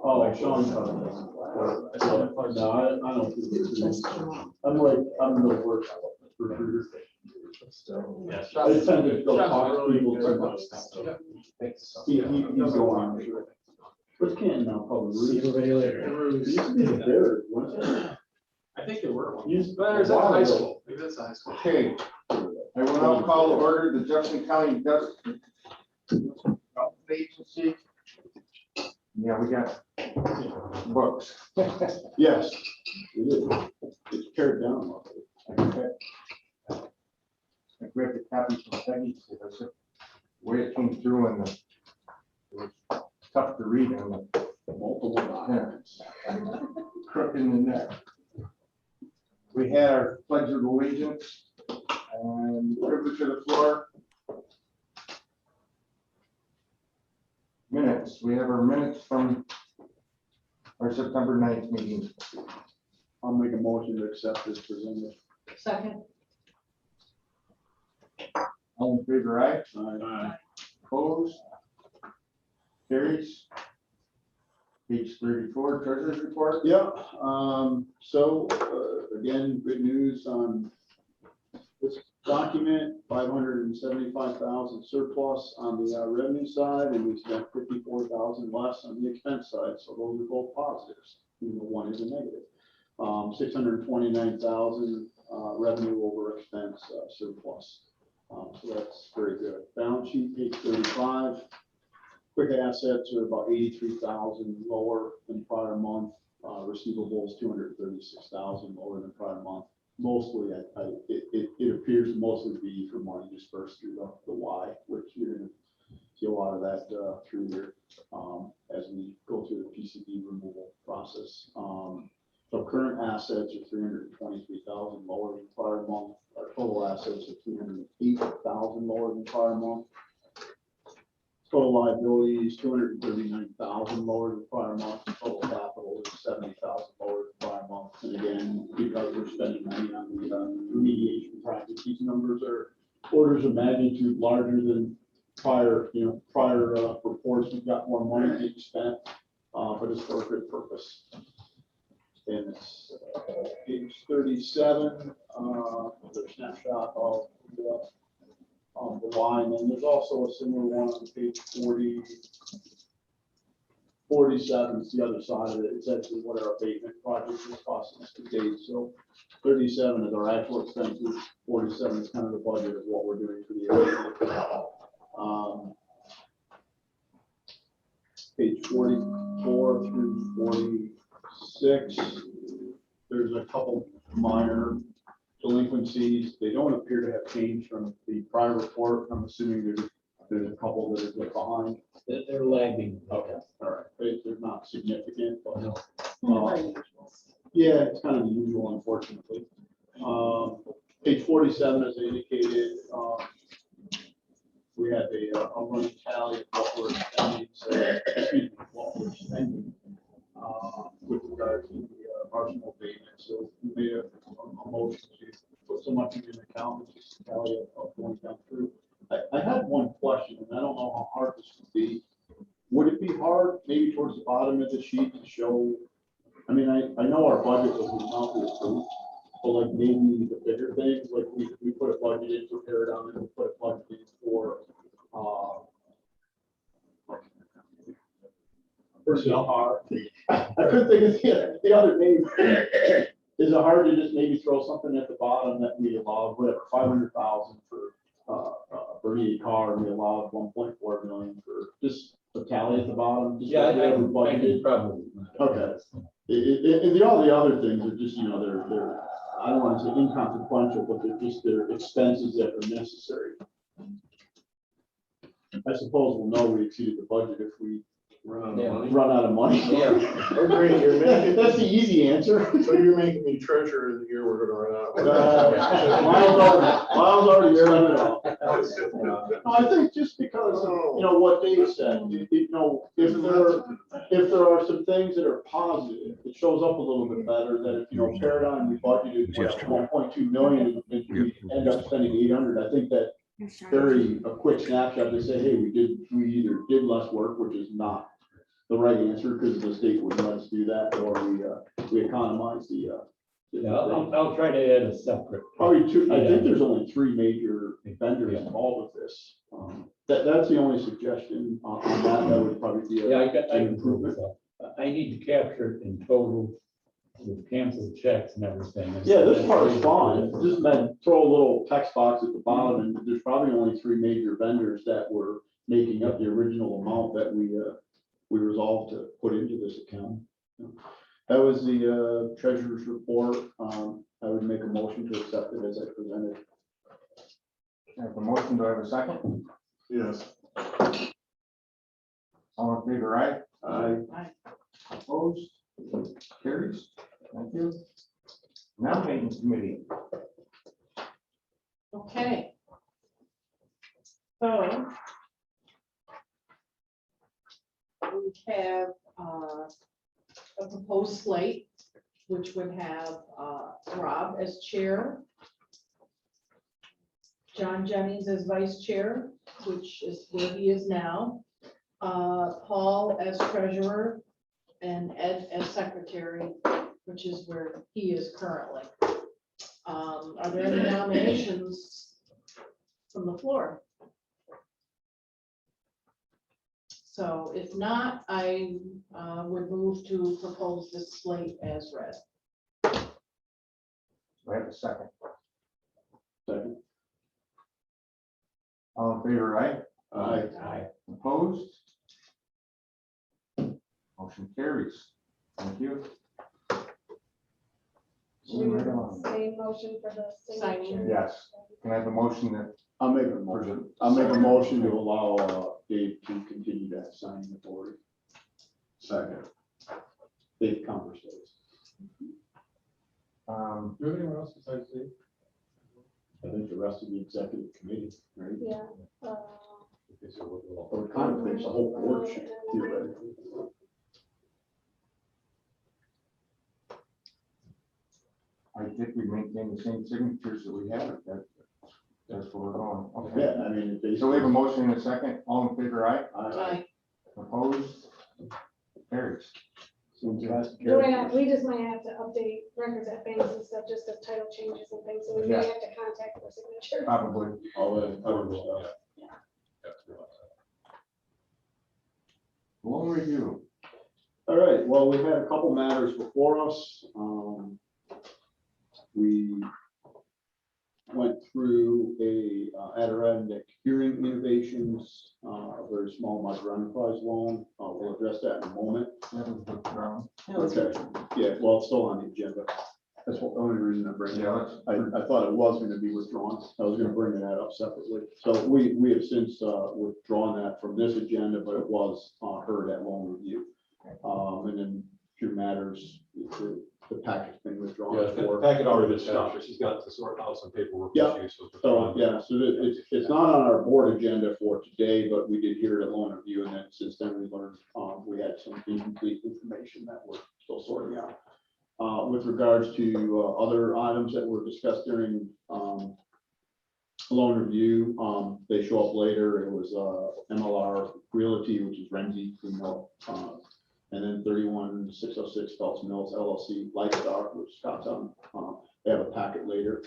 Oh, Sean. No, I don't think it's. I'm the worst recruiter. Yes. I just tend to go talk to people too much. He's going. What's Canton now? Probably. See everybody later. It used to be the Bears, wasn't it? I think there were one. Used- There's at high school. Maybe that's high school. Okay, I will now call to order the Jefferson County Development Agency. Yeah, we got books. Yes. It is. It's pared down. Okay. I grabbed a copy from Peggy, so that's the way it came through and it was tough to read and Multiple documents. crooked in the neck. We had our pledge of allegiance and privilege of the floor. Minutes, we have our minutes from our September 9th meeting. I'll make a motion to accept this presented. Second. All in favor, aye? Aye. Opposed? Carries. Page 34, treasurer's report. Yeah, again, good news on this document, 575,000 surplus on the revenue side, and we spent 54,000 less on the expense side, so those are both positives, even though one is a negative. 629,000 revenue over expense surplus, so that's very good. Balance sheet, page 35. Quick assets are about 83,000 lower than prior month. Receivables 236,000 lower than prior month. Mostly, it appears to mostly be for money dispersed through the Y, which you're going to see a lot of that through here as we go through the PCB removal process. So current assets are 323,000 lower than prior month. Our total assets are 308,000 lower than prior month. Total liabilities, 239,000 lower than prior month. Total capital is 70,000 lower than prior month. And again, because we're spending money on the remediation project, these numbers are orders of magnitude larger than prior reports. We've got more money being spent, but it's for a good purpose. And it's page 37, another snapshot of the line, and there's also a similar one on page 47, it's the other side of it. It's actually what our abatement project is costing us to date. So 37 is our actual expenses, 47 is kind of the budget of what we're doing for the abatement. Page 44 through 46, there's a couple minor delinquencies. They don't appear to have changed from the prior report. I'm assuming there's a couple that are behind. They're lagging. Okay, all right. They're not significant, but No. yeah, it's kind of the usual, unfortunately. Page 47, as I indicated, we have a running tally of what we're spending, what we're spending with regard to the arsenal abatement. So we made a motion to put so much in an account, which is a tally of going down through. I had one question, and I don't know how hard this would be. Would it be hard, maybe towards the bottom of the sheet, to show? I mean, I know our budget was not approved, but like maybe the bigger things, like we put a budget in for Paradigm, and we put a budget in for personnel. I couldn't think of the other name. Is it hard to just maybe throw something at the bottom that we allowed, whatever, 500,000 for Bernie car, and we allowed 1.4 million for just a tally at the bottom? Just Yeah, like I budgeted? could probably. Okay. All the other things are just, they're, I don't want to say inconsequential, but they're expenses that are necessary. I suppose we'll know we exceeded the budget if we Run run out of money. Yeah. Agreed, you're making, That's the easy answer. so you're making me treasurer of the year, we're gonna run out. Miles already spent it all. No, I think just because, what Dave said, if there are some things that are positive, it shows up a little bit better than if, Paradigm, we budgeted 1.2 million, and we end up spending 800. I think that a quick snapshot to say, hey, we either did less work, which is not the right answer because the state wouldn't let us do that, or we economize the. Yeah, I'll try to add a separate. Probably two, I Yeah. think there's only three major vendors Yeah. involved with this. That's the only suggestion on that. That would probably be Yeah, a. I can prove this up. I need to capture it in total with canceled checks and everything. Yeah, this part is fine. Just then throw a little text box at the bottom, and there's probably only three major vendors that were making up the original amount that we resolved to put into this account. That was the treasurer's report. I would make a motion to accept it as I presented. I have a motion, do I have a second? Yes. All in favor, aye? Aye. Opposed? Carries. Thank you. Nominating committee. Okay. So. We have a proposed slate, which would have Rob as chair, John Jennings as vice chair, which is where he is now, Paul as treasurer, and Ed as secretary, which is where he is currently. Are there any nominations from the floor? So if not, I would move to propose this slate as read. Do I have a second? Second. All in favor, aye? Aye. Opposed? Motion carries. Thank you. Should we do the same motion for the signature? Signing. Yes. Can I have a motion that, I'll make a motion. I'll make a motion to allow Dave to continue that signing authority. Second. Dave conversations. Do you have anyone else besides Dave? I think the rest of the executive committee, right? Yeah. Okay, so we'll- Or kind of thinks the whole board should theoretically. I think we maintain the same signatures that we have. That's where we're going. Okay. Yeah, I mean, if So we have a motion and a second. All in favor, aye? Aye. Opposed? Carries. Someone's asked Do Karen. we just might have to update records at banks and stuff, just the title changes and things, so we may Yeah. have to contact for signature. Probably. All that other stuff. Loan review. All right, well, we had a couple matters before us. We went through a Adirondack Hearing Innovations, a very small micro enterprise loan. We'll address that in a moment. That was withdrawn. Okay, yeah, well, it's still on the agenda. That's the only reason I bring it up. Yeah, I thought it was gonna be withdrawn. I was gonna bring that up separately. So we have since withdrawn that from this agenda, but it was heard at loan review. And then few matters, the packet's been withdrawn. Yeah, the for- packet already been sent, but she's got to sort out some paperwork Yeah. issues. with the So, fund. yeah, so it's not on our board agenda for today, but we did hear it at loan review, and then since then we learned, we had some incomplete information that we're still sorting out. With regards to other items that were discussed during loan review, they show up later. It was MLR Realty, which is Renzi, and then 31606 Phelps Mills LLC Lifestock, which Scott's on. They have a packet later.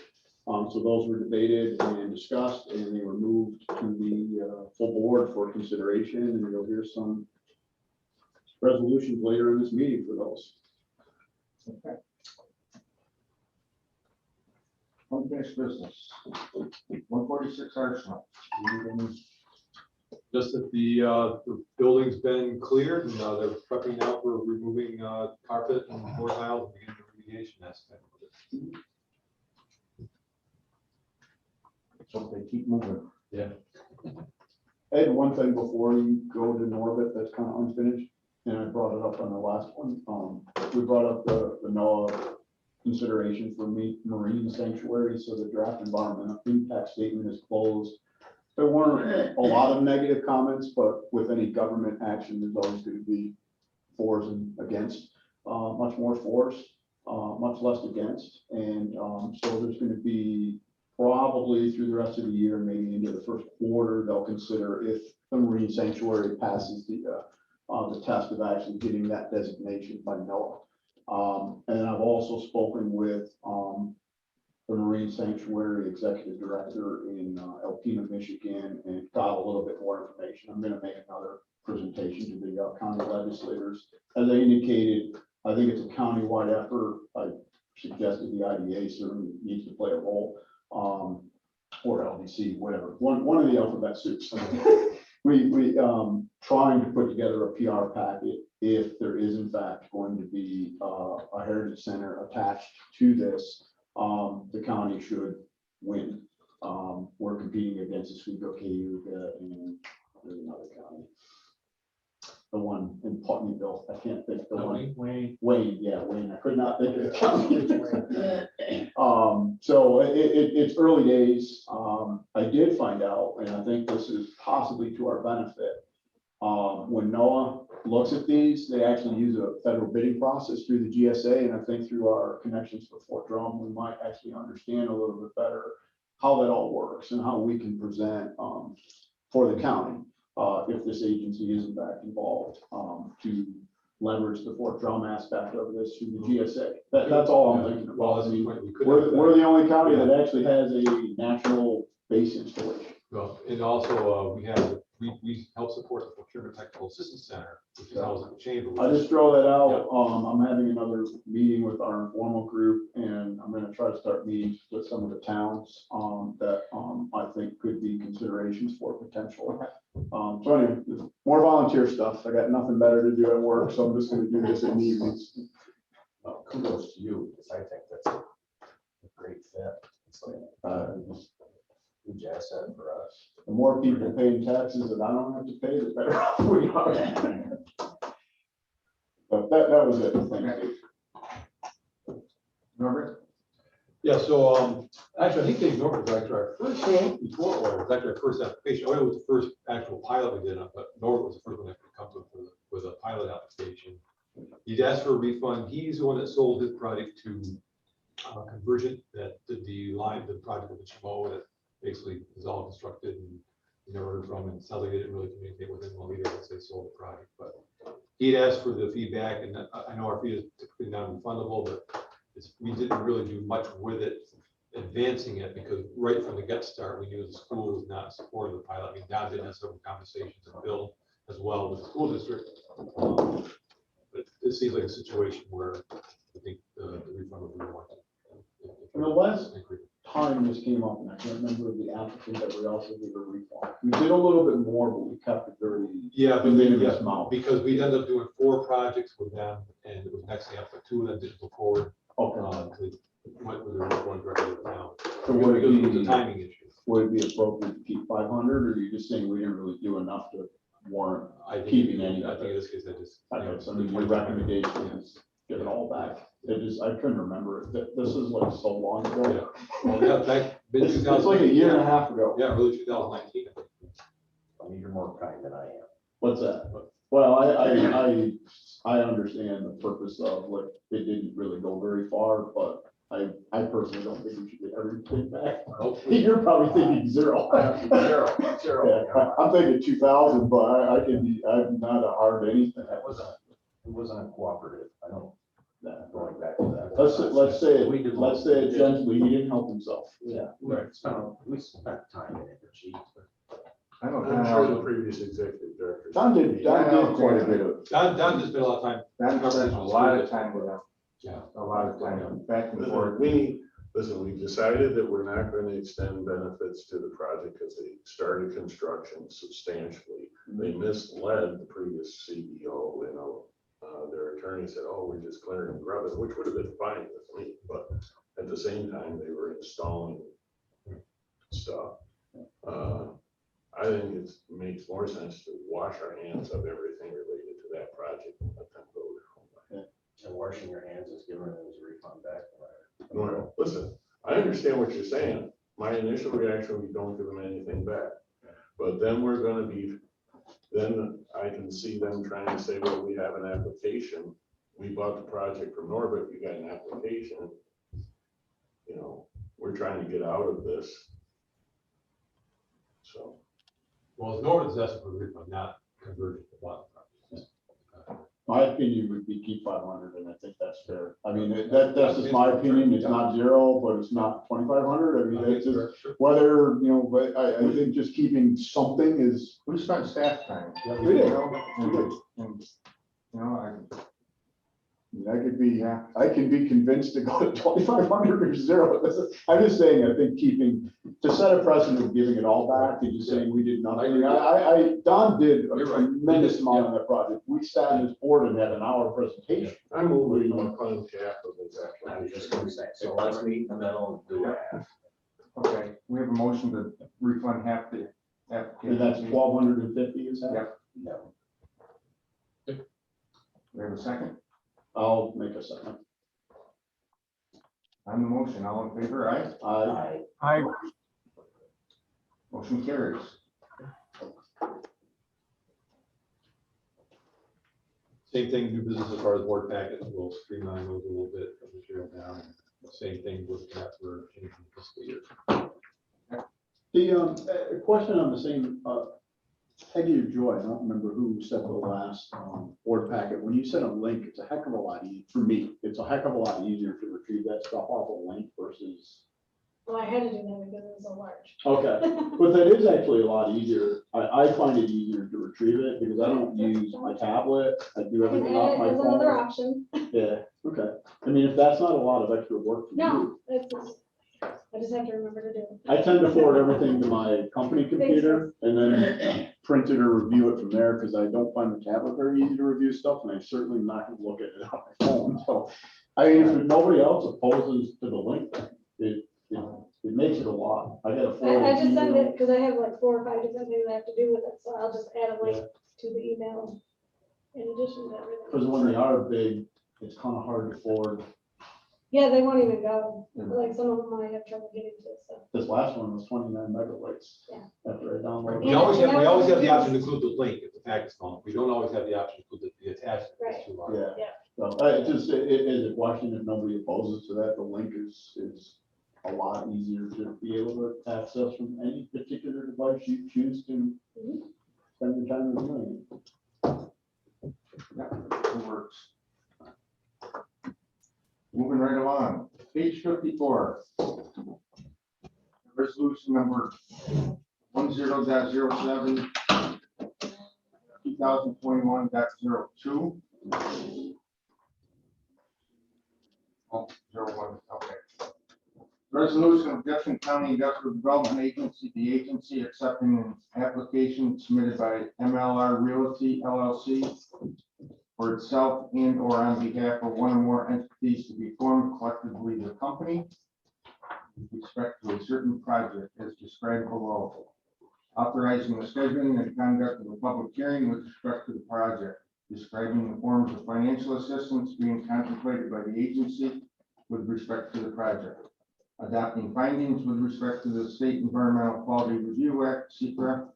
So those were debated and discussed, and they were moved to the full board for consideration, and you'll hear some resolutions later in this meeting for those. Okay. Unfinished business. 146 Arsenal. Do you need any- Just that the building's been cleared and they're prepping out for removing carpet and floor tiles and beginning the remediation aspect of it. So they keep moving. Yeah. I had one thing before you go to Norbit that's kind of unfinished, and I brought it up on the last one. We brought up the NOAA consideration for marine sanctuary, so the draft environmental impact statement is closed. There weren't a lot of negative comments, but with any government action, there's always going to be fors and against, much more fors, much less against. And so there's going to be probably through the rest of the year, maybe into the first quarter, they'll consider if the marine sanctuary passes the the task of actually getting that designation by NOAA. And I've also spoken with, the Marine Sanctuary Executive Director in Alpena, Michigan, and got a little bit more information. I'm gonna make another presentation to the county legislators. As I indicated, I think it's a countywide effort. I suggested the IDA certainly needs to play a role, or LDC, whatever, one of the alphabet soups. We trying to put together a PR packet if there is in fact going to be a heritage center attached to this. The county should win. We're competing against Oswego, Cayuga, and there's another county. The one in Putneyville, I can't think, the one, Wayne, yeah, Wayne, I could not think of the county. So it's early days. I did find out, and I think this is possibly to our benefit. When NOAA looks at these, they actually use a federal bidding process through the GSA, and I think through our connections with Fort Drum, we might actually understand a little bit better how that all works and how we can present for the county, if this agency is in fact involved, to leverage the Fort Drum aspect of this through the GSA. That's all I'm thinking Well, about. that's I mean, the point. We could we're, have we're the only county that actually has a national base installation. Well, and also, we help support the Procurement Technical Assistance Center, which is housed at the chamber. I just throw that out. I'm having another meeting with our informal group, and I'm gonna try to start meetings with some of the towns, that, I think could be considerations for potential. So anyway, more volunteer stuff. I got nothing better to do at work, so I'm just gonna do this in the evenings. Well, kudos to you, because I think that's a great fit. It's like, huge asset for us. The more people paying taxes that I don't have to pay, the better off we are. But that was it. Thank you. Norbert? Yeah, so, actually, I think Dave Norton was actually our first, before, or it was actually our first application. Oh, it was the first actual pilot we did, but Norton was the first one that could come to with a pilot application. He'd asked for a refund. He's the one that sold his project to Convergent, that did the project with the Chimo, that basically was all constructed and you never heard from, and sadly they didn't really communicate with him well either once they sold the project. But he'd asked for the feedback, and I know our fee is typically non-refundable, but we didn't really do much with it, advancing it, because right from the get start, we knew the school was not supporting the pilot. I mean, Don did have several conversations and Bill as well with the school district. But it seems like a situation where I think the refund would be warranted. And the last time this came up, and I can't remember the applicant that we also did a refund. We did a little bit more, but we kept it very. Yeah, amount. because we ended up doing 4 projects with them, and it was next year, but 2 of them didn't go forward. Okay. They went with the one directly now. So would Because it was a it timing issue. be appropriate to keep 500, or are you just saying we didn't really do enough to warrant? I think, Keeping any I of think it. in this case, I just. Okay, so I mean, your recommendation is give it all back. I couldn't remember it. This is like so long ago. Yeah. Well, yeah, back mid It's like a year and a half ago. Yeah, really 2019. I mean, you're more kind than I am. What's that? Well, I understand the purpose of, like, it didn't really go very far, but I personally don't think we should get everything back. You're probably thinking zero. Zero. Yeah, I'm thinking 2,000, but I'm not a hard anything. It wasn't a cooperative. I don't, going back to that. Let's say it gently, he didn't help himself. Yeah, we spent time and energy. I I'm don't sure the know. previous executive director. Don did quite a bit of. Don just spent a lot of time. That spent a lot of time with them. Yeah. A lot of time back and Listen, forth. we decided that we're not going to extend benefits to the project because they started construction substantially. They misled the previous CEO, their attorney said, oh, we're just clearing and grubbing, which would have been fine with me, but at the same time, they were installing stuff. I think it makes more sense to wash our hands of everything related to that project and let them go their own way. And washing your hands is giving them his refund back. No, listen, I understand what you're saying. My initial reaction, we don't give them anything back. But then then I can see them trying to say, well, we have an application. We bought the project from Norbert, we got an application. We're trying to get out of this. So. Well, it's Norton's asking for a refund, not Convergent. My opinion would be keep 500, and I think that's fair. I mean, that's just my opinion. It's not 0, but it's not 2,500. I mean, it's just whether, but I think just keeping something is. We spent staff time. Yeah, we did. And, I I can be convinced to go to 2,500 or 0. I'm just saying, I think to set a precedent of giving it all back, and just saying we did nothing. Don did a You're right. tremendous amount on that project. We sat in this board and had an hour presentation. I'm moving on Untitled Chapter. I was just gonna say, so let's meet in the middle and do half. Okay, we have a motion to refund half the application. And that's 1,250, is that? Yep. No. We have a second I'll make a second. on the motion. All in favor, aye? I, Motion carries. Same thing, new business as far as board packets, we'll streamline those a little bit, from material down. Same thing with that for changing fiscal year. the question on the same, Peggy or Joy, I don't remember who said the last board packet. When you send a link, it's a heck of a lot easier, for me, it's a heck of a lot easier to retrieve that stuff off a link versus. Well, I had to do that because it was so large. Okay, but that is actually a lot easier. I find it easier to retrieve it because I don't use my tablet. I do everything off my It's another phone. option. Yeah, okay. I mean, if that's not a lot of extra work for you. No, I just have to remember to do it. I tend to forward everything to my company computer and then print it or review it from there because I don't find the tablet very easy to review stuff, and I'm certainly not gonna look at it on my phone. So, I mean, if nobody else opposes to the link, it makes it a lot. I gotta forward. I just send email. it because I have like 4 or 5 different things I have to do with it, so I'll just add a link to the email in addition to everything. Because when they are big, it's kind of hard to forward. Yeah, they won't even go. Like some of them I have trouble getting to, so. This last one was 29 megabytes. Yeah. After I downloaded. We always have the option to include the link if the packet's long. We don't always have the option to include the attachment. Right. To our- Yeah. So it is a question if nobody opposes to that. The link is a lot easier to be able to access from any particular device you choose to spend your time reviewing. Yeah, it works. Moving right along, page 54. Resolution number 10.07, 2021.02. Oh, 01, okay. Resolution of Jefferson County Industrial Development Agency, the agency accepting an application submitted by MLR Realty LLC for itself and or on behalf of one or more entities to be formed collectively the company with respect to a certain project as described below. Authorizing the scheduling and conduct of a public hearing with respect to the project, describing the forms of financial assistance being contemplated by the agency with respect to the project. Adopting findings with respect to the State Environmental Quality Review Act, (SEQA),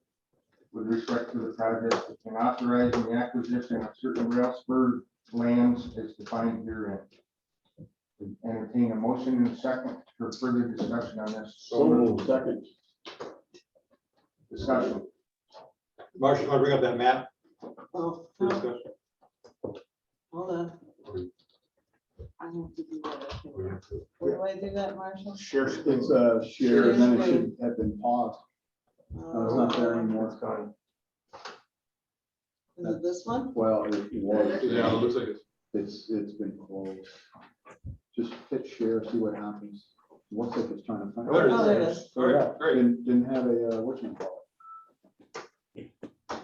with respect to the project, and authorizing the acquisition of certain rail spur lands as defined herein. Entertain a motion in a second for further discussion on this. So moved. Second. Discussion. Marcia, you want to bring up that map Oh, for discussion? hold on. I have to do that. I think. Where do I do that, Marshall? Share It's screen. shared and then it should have been paused. No, it's not there Uh, anymore. It's gone. Is it this one? Well, it was. Yeah, it looks like it's. It's been closed. Just hit share, see what happens. Looks like it's trying to find. Oh, there it is. Oh, there it is. All right, great. Didn't have a, whatchamacallit.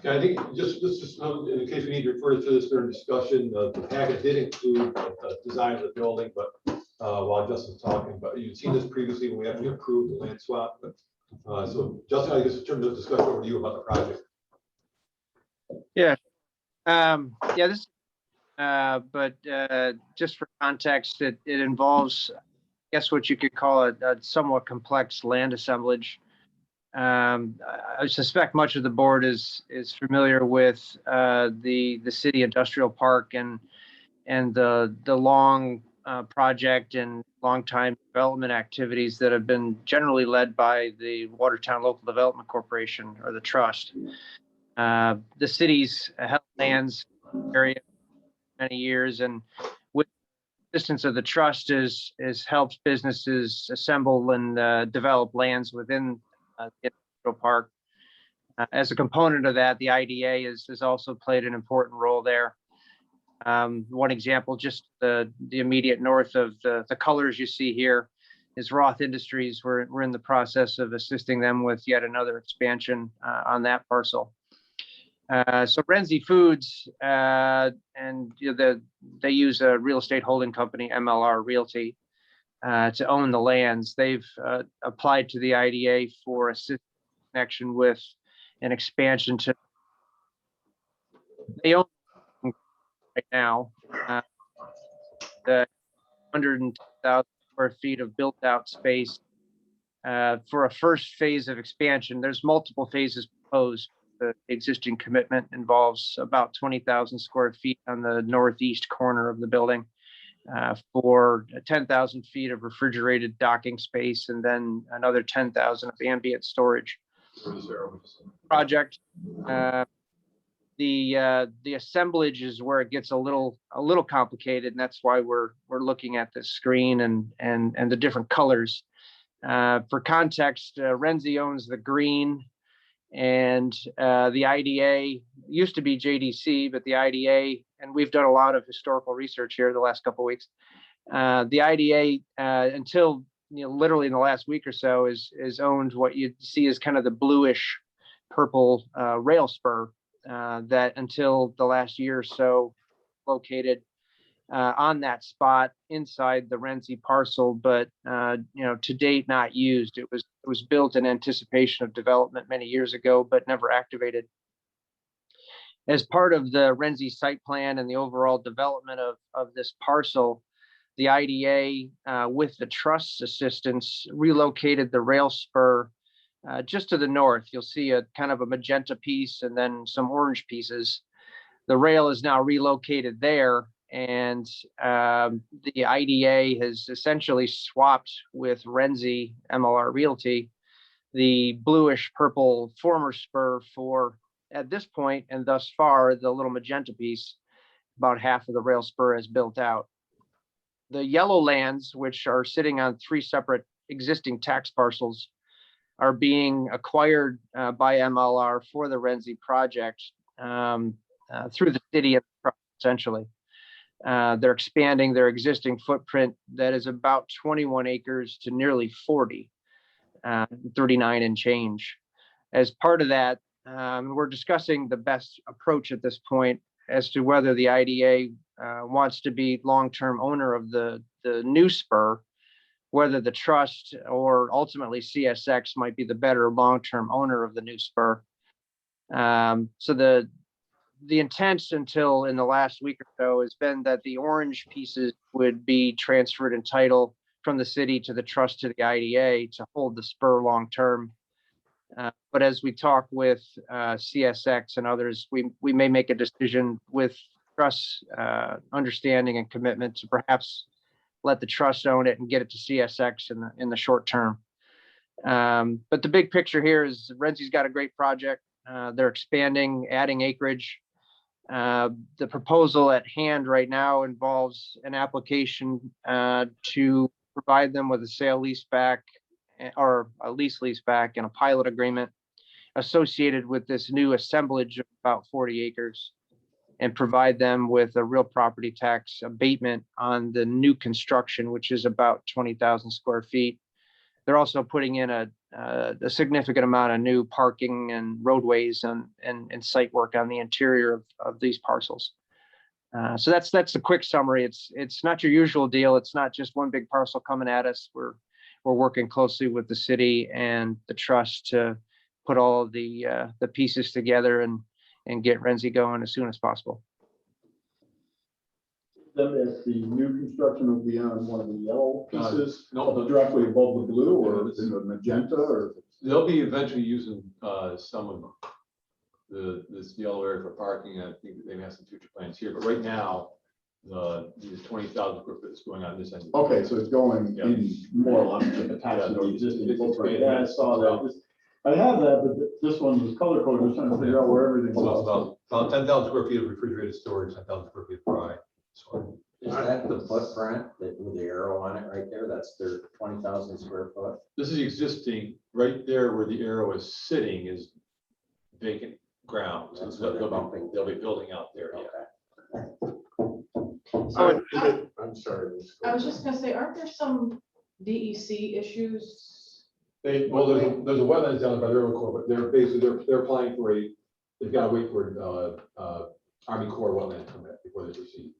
Yeah, I think just in case we need to refer to this during discussion, the packet did include the design of the building, but while Justin's talking, but you've seen this previously when we actually approved the land swap. But so Justin, I guess turn the discussion over to you about the project. Yeah, this, but just for context, it involves, I guess what you could call a somewhat complex land assemblage. I suspect much of the board is familiar with the city industrial park and the long project and long time development activities that have been generally led by the Watertown Local Development Corporation or the trust. The city's held lands area many years, and with the assistance of the trust is helps businesses assemble and develop lands within the industrial park. As a component of that, the IDA has also played an important role there. One example, just the immediate north of the colors you see here is Roth Industries. We're in the process of assisting them with yet another expansion on that parcel. So Renzi Foods, and they use a real estate holding company, MLR Realty, to own the lands. They've applied to the IDA for a connection with an expansion to. They own right now the 100,000 square feet of built-out space for a first phase of expansion. There's multiple phases proposed. The existing commitment involves about 20,000 square feet on the northeast corner of the building for 10,000 feet of refrigerated docking space, and then another 10,000 of ambient storage. Project. The assemblage is where it gets a little complicated, and that's why we're looking at this screen and the different colors. For context, Renzi owns the green, and the IDA used to be JDC, but the IDA, and we've done a lot of historical research here the last couple of weeks. The IDA, until literally in the last week or so, is owned what you see as kind of the bluish purple rail spur that until the last year or so located on that spot inside the Renzi parcel, but to date not used. It was built in anticipation of development many years ago, but never activated. As part of the Renzi site plan and the overall development of this parcel, the IDA, with the trust's assistance, relocated the rail spur just to the north. You'll see a kind of a magenta piece and then some orange pieces. The rail is now relocated there, and the IDA has essentially swapped with Renzi MLR Realty the bluish purple former spur for, at this point and thus far, the little magenta piece. About half of the rail spur is built out. The yellow lands, which are sitting on 3 separate existing tax parcels, are being acquired by MLR for the Renzi project through the city, essentially. They're expanding their existing footprint that is about 21 acres to nearly 40, 39 and change. As part of that, we're discussing the best approach at this point as to whether the IDA wants to be long-term owner of the new spur, whether the trust or ultimately CSX might be the better long-term owner of the new spur. So the intent until in the last week or so has been that the orange pieces would be transferred in title from the city to the trust to the IDA to hold the spur long-term. But as we talk with CSX and others, we may make a decision with trust understanding and commitment to perhaps let the trust own it and get it to CSX in the short term. But the big picture here is Renzi's got a great project. They're expanding, adding acreage. The proposal at hand right now involves an application to provide them with a sale leaseback or a lease leaseback and a pilot agreement associated with this new assemblage of about 40 acres, and provide them with a real property tax abatement on the new construction, which is about 20,000 square feet. They're also putting in a significant amount of new parking and roadways and site work on the interior of these parcels. So that's the quick summary. It's not your usual deal. It's not just one big parcel coming at us. We're working closely with the city and the trust to put all of the pieces together and get Renzi going as soon as possible. Then if the new construction will be on one of the yellow pieces, No, directly above the blue, or is it magenta, or? they'll be eventually using some of this yellow area for parking. I think they may have some future plans here, but right now, these 20,000 square foot is going on this end. Okay, so it's going Yeah. in more or less attached to the existing It's footprint. expanding. Yeah, I saw that. I have that, but this one was color coded. I was trying to figure out where everything So it's was. about 10,000 square feet of refrigerated storage, 10,000 square feet of dry. the footprint with the arrow on it right there, that's their 20,000 square foot. This is existing, right there where the arrow is sitting is vacant ground. That's So where they're bumping. they'll be building out there, yeah. So I'm sorry. Ms. I was just gonna say, aren't there some DEC issues? Well, there's a wetlands down by the Railroad Corps, but they're applying for they've got to wait for Army Corps wetland permit before they proceed.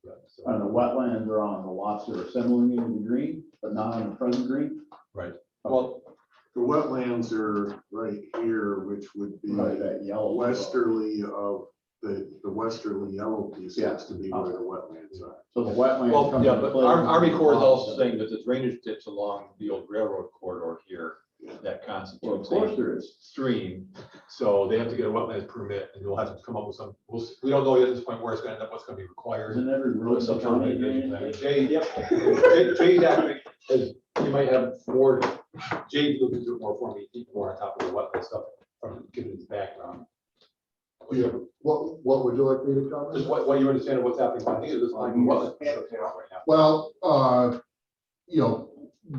Yeah, so- And the wetlands are on the lots that are settling into the green, but not on the present green. Right. Well, the wetlands are right here, which would be Right, that yellow. westerly of the westerly yellow piece Yeah. has to be where the wetlands are. So the wetlands. Well, come yeah, into but play. Army Corps is also saying that the drainage ditch along the old railroad corridor here, that Well, of constitutes course a there is. stream. So they have to get a wetlands permit and we'll have to come up with some, we don't know yet at this point where it's gonna end up, what's gonna be required. Isn't every road Some in sort of county mitigation drainage? plan. Jay, yep. Jay's actually, as you might have more, Jay looked into it more for me, keep more on top of the wetland stuff from giving his background. What would you like me to comment? Just what you understand of what's happening, I think it is like wetland. Right now. Well,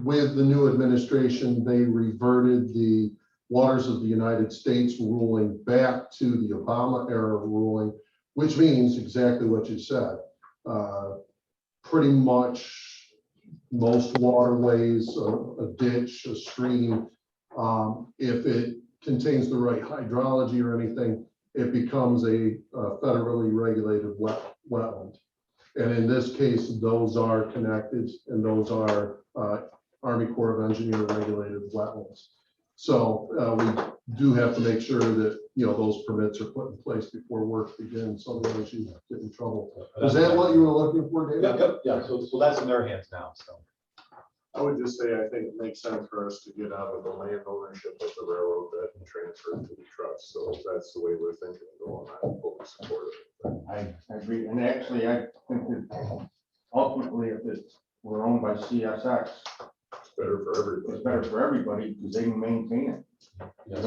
with the new administration, they reverted the Waters of the United States ruling back to the Obama era ruling, which means exactly what you said. Pretty much most waterways, a ditch, a stream, if it contains the right hydrology or anything, it becomes a federally regulated wetland. And in this case, those are connected and those are Army Corps of Engineer regulated wetlands. So we do have to make sure that, those permits are put in place before work begins, otherwise you get in trouble. Is that what you were looking for, David? Yeah, so that's in their hands now, so. I would just say, I think it makes sense for us to get out of the land ownership of the railroad bed and transfer it to the trust. So if that's the way we're thinking of going, I fully support it. I agree, and actually, I think that ultimately, if it were owned by CSX, It's better for everybody. it's better for everybody because they can maintain it. Yes,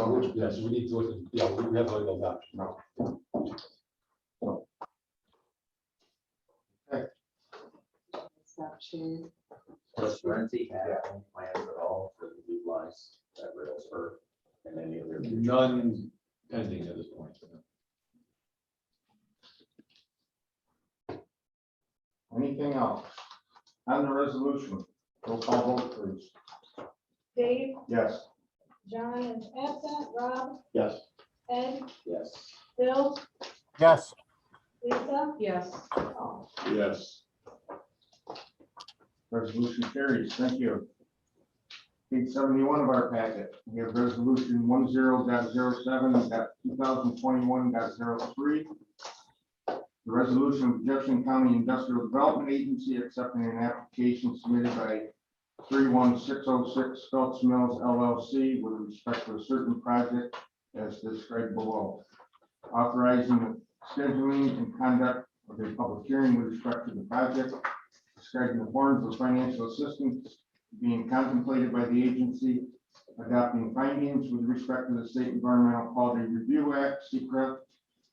we need to, we have to look at that. Stop sharing. Does Renzi have any plans at all to utilize that rail spur in any of their? future None pending at this point. Anything else? On the resolution, roll call vote, please. Dave, Yes. John is absent, Rob, Yes. Ed, Yes. Bill, Yes. Lisa, Yes. Paul. Yes. Resolution carries. Thank you. Page 71 of our packet, we have resolution 10.07.2021.03. The resolution of Jefferson County Industrial Development Agency accepting an application submitted by 31606 Phelps Mills LLC with respect to a certain project as described below. Authorizing the scheduling and conduct of a public hearing with respect to the project, describing the forms of financial assistance being contemplated by the agency, adopting findings with respect to the State Environmental Quality Review Act, (SECRA),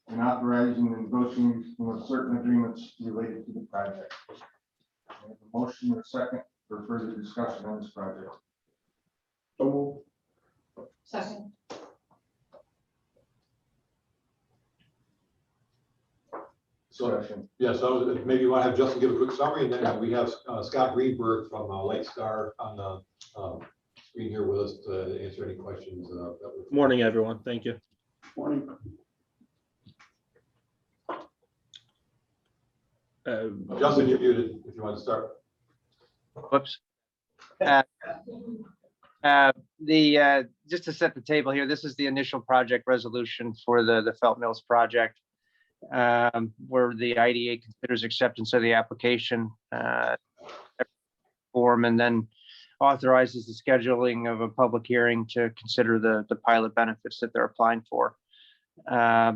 and authorizing the negotiation of certain agreements related to the project. I have a motion and a second for further discussion on this project. So Second. So, Discussion. yeah, so maybe you want to have Justin give a quick summary, and then we have Scott Greenberg from Lake Star on the screen here with us to answer any questions. Morning, everyone. Thank you. morning. Justin, you're muted if you want to start. Whoops. Just to set the table here, this is the initial project resolution for the Felt Mills project, where the IDA considers acceptance of the application form and then authorizes the scheduling of a public hearing to consider the pilot benefits that they're applying for.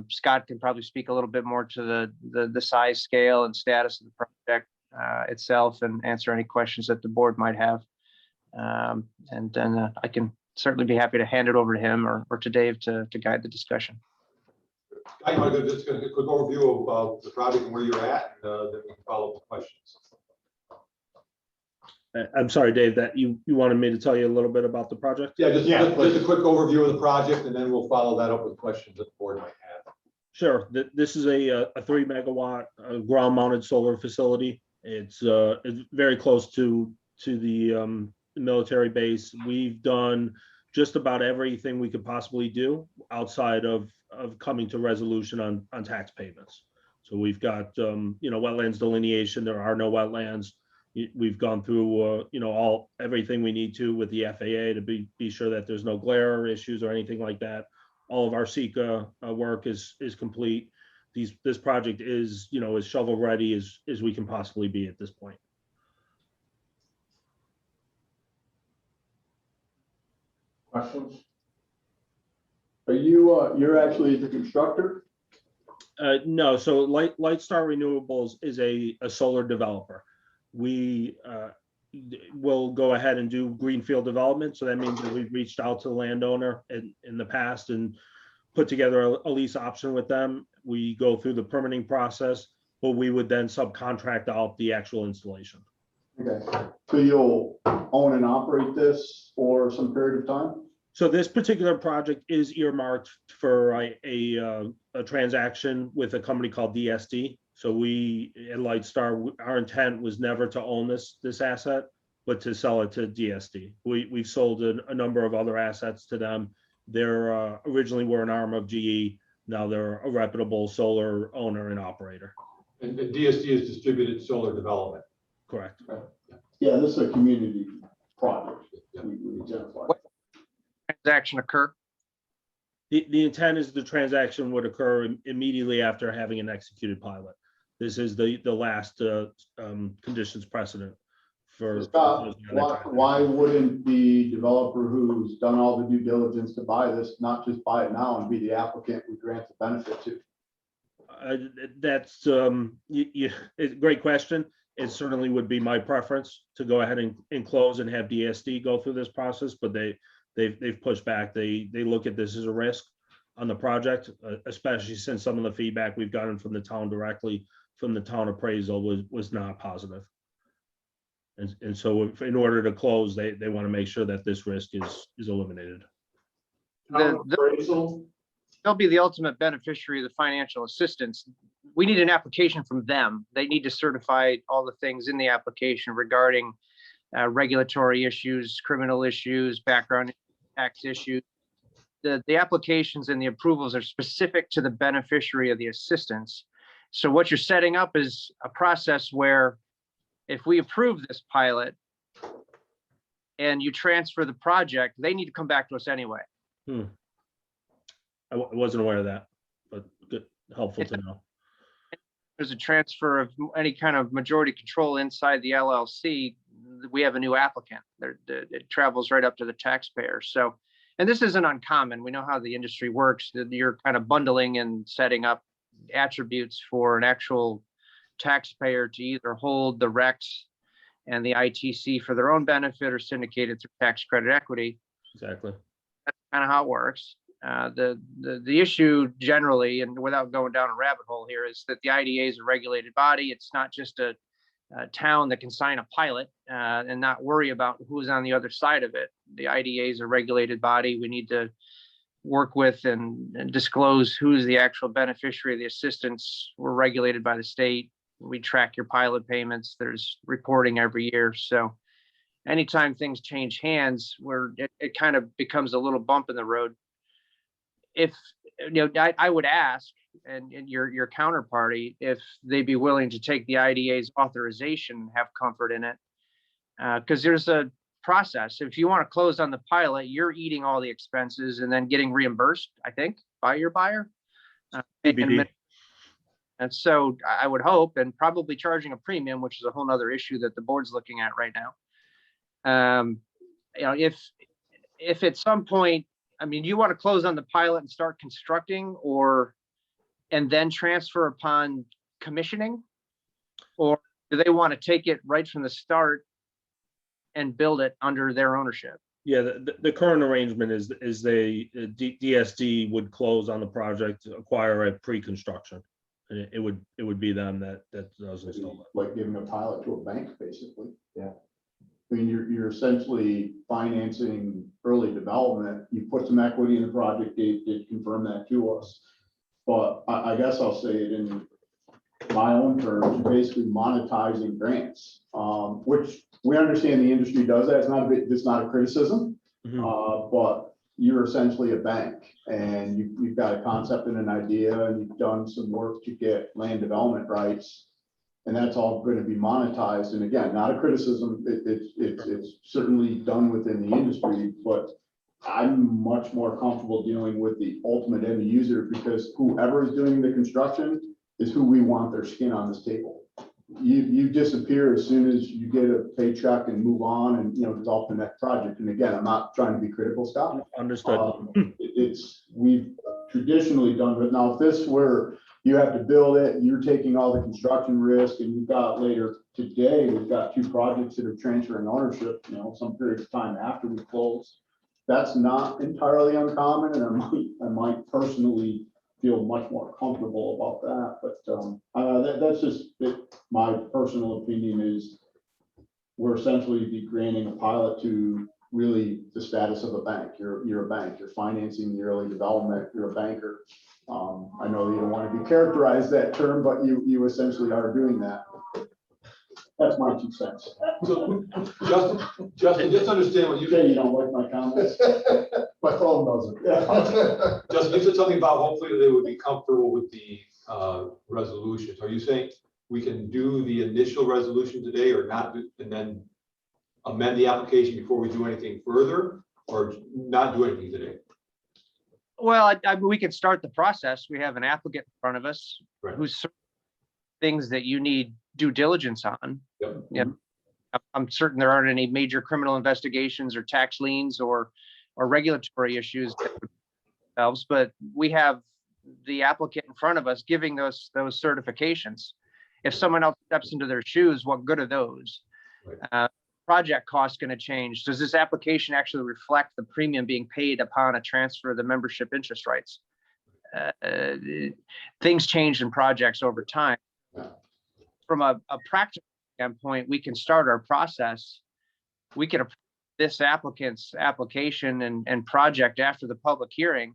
Scott can probably speak a little bit more to the size, scale, and status of the project itself and answer any questions that the board might have. And then I can certainly be happy to hand it over to him or to Dave to guide the discussion. I want to just a quick overview of the project and where you're at, and then we can follow up with questions. I'm sorry, Dave, that you wanted me to tell you a little bit about the project? Yeah, just Yeah, just a quick overview of the project, and then we'll follow that up with questions that the board might have. Sure. This is a 3 megawatt ground mounted solar facility. It's very close to the military base. We've done just about everything we could possibly do outside of coming to resolution on tax payments. So we've got wetlands delineation. There are no wetlands. We've gone through everything we need to with the FAA to be sure that there's no glare issues or anything like that. All of our SECA work is complete. This project is as shovel ready as we can possibly be at this point. Questions? Are you, you're actually the constructor? No, so Lightstar Renewables is a solar developer. We will go ahead and do greenfield development. So that means that we've reached out to the landowner in the past and put together a lease option with them. We go through the permitting process, but we would then subcontract out the actual installation. Okay, so you'll own and operate this for some period of time? So this particular project is earmarked for a transaction with a company called DSD. So we at Lightstar, our intent was never to own this asset, but to sell it to DSD. We've sold a number of other assets to them. They're originally were an arm of GE. Now they're a reputable solar owner and operator. And DSD is distributed solar development. Correct. Yeah, this is a community project. Yeah. We identified. Transaction occur. The intent is the transaction would occur immediately after having an executed pilot. This is the last conditions precedent for. Scott, why wouldn't the developer who's done all the due diligence to buy this, not just buy it now and be the applicant we grant the benefit to? That's a great question. It certainly would be my preference to go ahead and close and have DSD go through this process, but they've pushed back. They look at this as a risk on the project, especially since some of the feedback we've gotten from the town directly from the town appraisal was not positive. And so in order to close, they want to make sure that this risk is eliminated. They'll be the ultimate beneficiary of the financial assistance. We need an application from them. They need to certify all the things in the application regarding regulatory issues, criminal issues, background tax issues. The applications and the approvals are specific to the beneficiary of the assistance. So what you're setting up is a process where if we approve this pilot and you transfer the project, they need to come back to us anyway. I wasn't aware of that, but good, helpful to know. There's a transfer of any kind of majority control inside the LLC. We have a new applicant. It travels right up to the taxpayer. So, and this isn't uncommon. We know how the industry works. That you're kind of bundling and setting up attributes for an actual taxpayer to either hold the RECs and the ITC for their own benefit or syndicate it through tax credit equity. Exactly. That's kind of how it works. The issue generally, and without going down a rabbit hole here, is that the IDA is a regulated body. It's not just a town that can sign a pilot and not worry about who's on the other side of it. The IDA is a regulated body. We need to work with and disclose who's the actual beneficiary of the assistance. We're regulated by the state. We track your pilot payments. There's reporting every year. So anytime things change hands, it kind of becomes a little bump in the road. If I would ask, and your counterparty, if they'd be willing to take the IDA's authorization and have comfort in it, because there's a process. If you want to close on the pilot, you're eating all the expenses and then getting reimbursed, I think, by your buyer. And so I would hope, and probably charging a premium, which is a whole nother issue that the board's looking at right now. If at some point, I mean, you want to close on the pilot and start constructing, and then transfer upon commissioning, or do they want to take it right from the start and build it under their ownership? Yeah, the current arrangement is DSD would close on the project, acquire a pre-construction, and it would be them that does install it. Like giving a pilot to a bank, basically. Yeah. I mean, you're essentially financing early development. You put some equity in the project, they did confirm that to us. But I guess I'll say it in my own terms, basically monetizing grants, which we understand the industry does that. It's not a criticism, but you're essentially a bank and you've got a concept and an idea and you've done some work to get land development rights. And that's all going to be monetized. And again, not a criticism. It's certainly done within the industry, but I'm much more comfortable dealing with the ultimate end user because whoever is doing the construction is who we want their skin on this table. You disappear as soon as you get a paycheck and move on and, develop the next project. And again, I'm not trying to be critical, Scott. Understood. We've traditionally done it. Now, if this were, you have to build it, you're taking all the construction risk, and we've got later today, we've got 2 projects that are transferring ownership, some period of time after we close. That's not entirely uncommon, and I might personally feel much more comfortable about that, but that's just my personal opinion is we're essentially be granting a pilot to really the status of a bank. You're a bank, you're financing the early development, you're a banker. I know you don't want to be characterized that term, but you essentially are doing that. That's my 2 cents. So, Justin, just understand what you You don't like my comments? My phone doesn't. Justin, you said something about hopefully they would be comfortable with the resolutions. Are you saying we can do the initial resolution today or not, and then amend the application before we do anything further, or not do anything today? Well, we can start the process. We have an applicant in front of us Right. who's things that you need due diligence on. Yep. Yeah, I'm certain there aren't any major criminal investigations or tax liens or regulatory issues themselves, but we have the applicant in front of us giving those certifications. If someone else steps into their shoes, what good are those? Right. Project cost going to change? Does this application actually reflect the premium being paid upon a transfer of the membership interest rights? Things change in projects over time. From a practical standpoint, we can start our process. We can approve this applicant's application and project after the public hearing.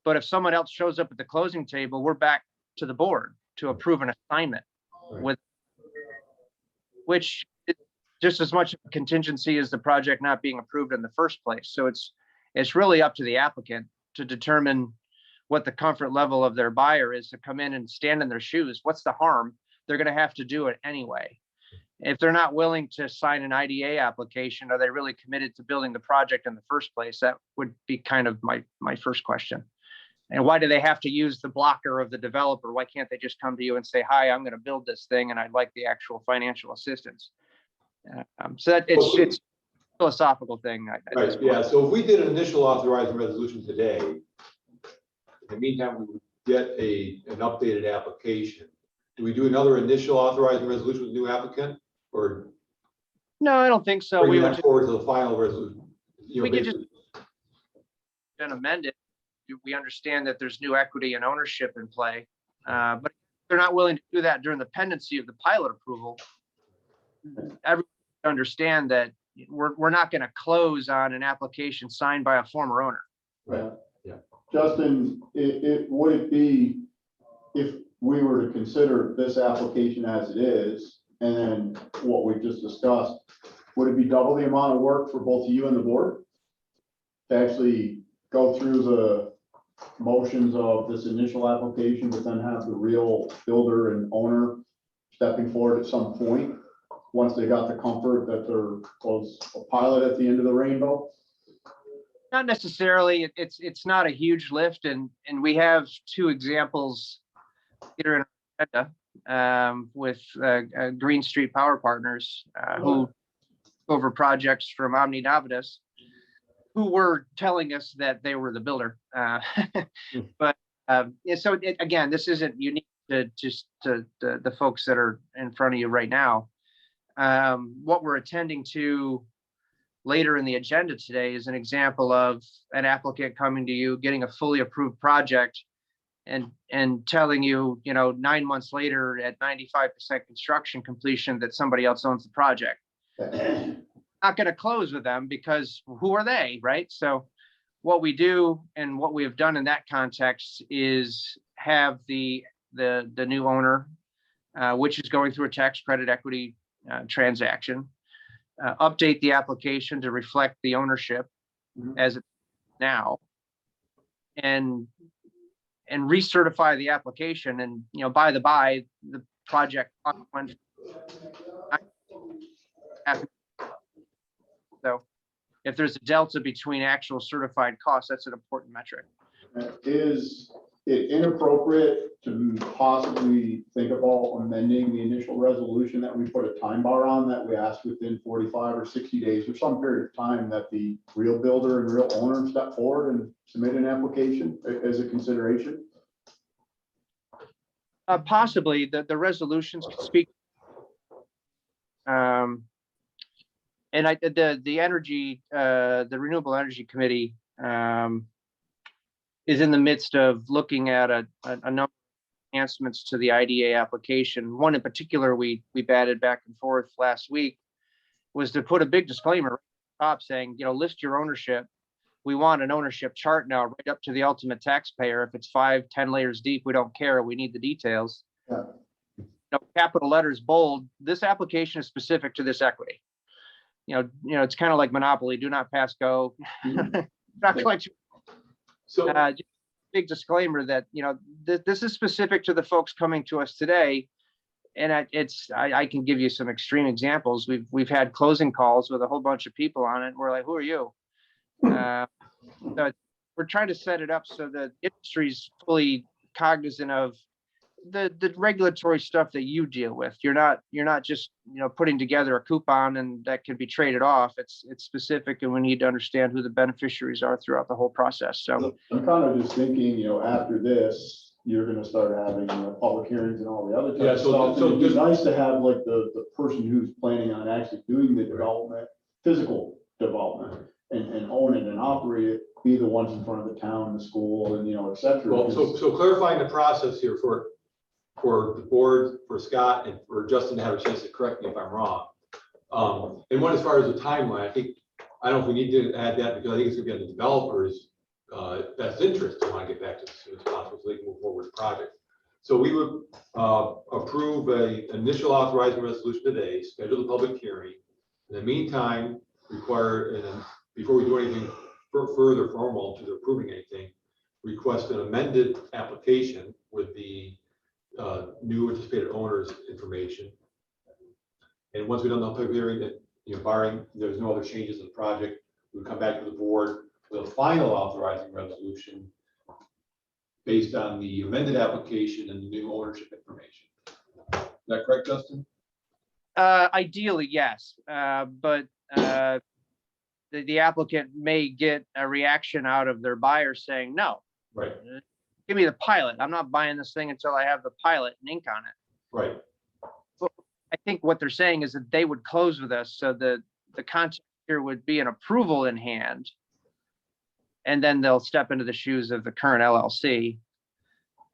But if someone else shows up at the closing table, we're back to the board to approve an assignment, with which is just as much a contingency as the project not being approved in the first place. So it's really up to the applicant to determine what the comfort level of their buyer is to come in and stand in their shoes. What's the harm? They're going to have to do it anyway. If they're not willing to sign an IDA application, are they really committed to building the project in the first place? That would be kind of my first question. And why do they have to use the blocker of the developer? Why can't they just come to you and say, hi, I'm going to build this thing and I'd like the actual financial assistance? So that it's a philosophical thing. Right, yeah, so if we did an initial authorizing resolution today, in the meantime, we would get an updated application. Do we do another initial authorizing resolution with the new applicant, or? No, I don't think so. We would just, forward to the final resolution. we could just amend it. We understand that there's new equity and ownership in play, but if they're not willing to do that during the pendency of the pilot approval. Everyone understand that we're not going to close on an application signed by a former owner. Right. Yeah. Justin, would it be, if we were to consider this application as it is, and then what we've just discussed, would it be double the amount of work for both you and the board to actually go through the motions of this initial application, but then have the real builder and owner stepping forward at some point once they got the comfort that there was a pilot at the end of the rainbow? Not necessarily. It's not a huge lift, and we have 2 examples here in our agenda, with Green Street Power Partners, who over projects from Omni Navitas, who were telling us that they were the builder. But so again, this isn't unique to just to the folks that are in front of you right now. What we're attending to later in the agenda today is an example of an applicant coming to you, getting a fully approved project, and telling you, 9 months later at 95% construction completion that somebody else owns the project. not going to close with them because who are they, right? So what we do and what we have done in that context is have the new owner, which is going through a tax credit equity transaction, update the application to reflect the ownership as it's now, and recertify the application. And, you know, by the by, the project went. So if there's a delta between actual certified costs, that's an important metric. Is it inappropriate to possibly think about amending the initial resolution that we put a time bar on, that we asked within 45 or 60 days or some period of time that the real builder and real owner step forward and submit an application as a consideration? Possibly the resolutions can speak. And the energy, the Renewable Energy Committee is in the midst of looking at a number of enhancements to the IDA application. One in particular we batted back and forth last week was to put a big disclaimer top saying, you know, list your ownership. We want an ownership chart now right up to the ultimate taxpayer. If it's 5-10 layers deep, we don't care. We need the details. Yeah. You know, capital letters, bold, this application is specific to this equity. You know, it's kind of like Monopoly, do not pass go. Not collect. So, Just big disclaimer that, you know, this is specific to the folks coming to us today. And I can give you some extreme examples. We've had closing calls with a whole bunch of people on it. We're like, who are you? So we're trying to set it up so that industry's fully cognizant of the regulatory stuff that you deal with. You're not just, you know, putting together a coupon and that can be traded off. It's specific, and we need to understand who the beneficiaries are throughout the whole process. So I'm kind of just thinking, you know, after this, you're gonna start having, you know, public hearings and all the other type of stuff. so And it'd just- be nice to have like the person who's planning on actually doing the development, physical development, and own it and operate it, be the ones in front of the town, the school, and, you know, et cetera. well, so clarifying the process here for the board, for Scott, and for Justin to have a chance to correct me if I'm wrong. And one, as far as the timeline, I don't know if we need to add that, because I think it's gonna be on the developers' best interest to want to get back to it as soon as possible so they can move forward with the project. So we would approve a initial authorizing resolution today, schedule the public hearing. In the meantime, require, and then before we do anything further formal to approving anything, request an amended application with the new anticipated owners information. And once we've done the public hearing, that, you know, barring there's no other changes in the project, we'll come back to the board with a final authorizing resolution based on the amended application and the new ownership information. Is that correct, Justin? ideally, yes, but the applicant may get a reaction out of their buyer saying, no, Right, give me the pilot. I'm not buying this thing until I have the pilot and ink on it. right. I think what they're saying is that they would close with us, so the contract here would be an approval in hand. And then they'll step into the shoes of the current LLC.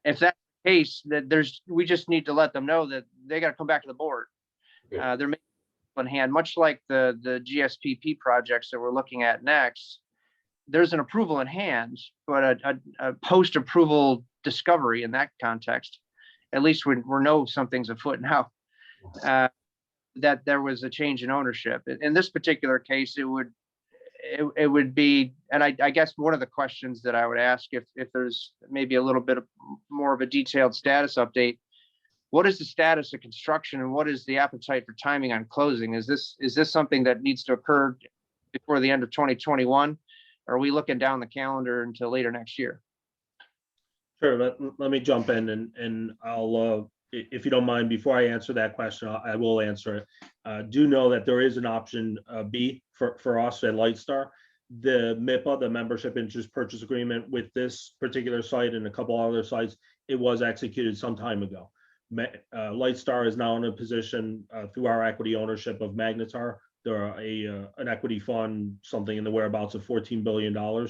If that's the case, that we just need to let them know that they got to come back to the board. Okay. They're making in hand, much like the GSPP projects that we're looking at next. There's an approval in hand, but a post-approval discovery in that context. At least we know something's afoot now. That there was a change in ownership. In this particular case, it would be, and I guess one of the questions that I would ask, if there's maybe a little bit more of a detailed status update, what is the status of construction and what is the appetite for timing on closing? Is this something that needs to occur before the end of 2021? Or are we looking down the calendar until later next year? Sure, let me jump in and I'll, if you don't mind, before I answer that question, I will answer it. Do know that there is an option B for us at Lightstar. The MIPA, the Membership Interest Purchase Agreement with this particular site and a couple other sites, it was executed some time ago. Lightstar is now in a position through our equity ownership of Magnetar. They're an equity fund, something in the whereabouts of $14 billion.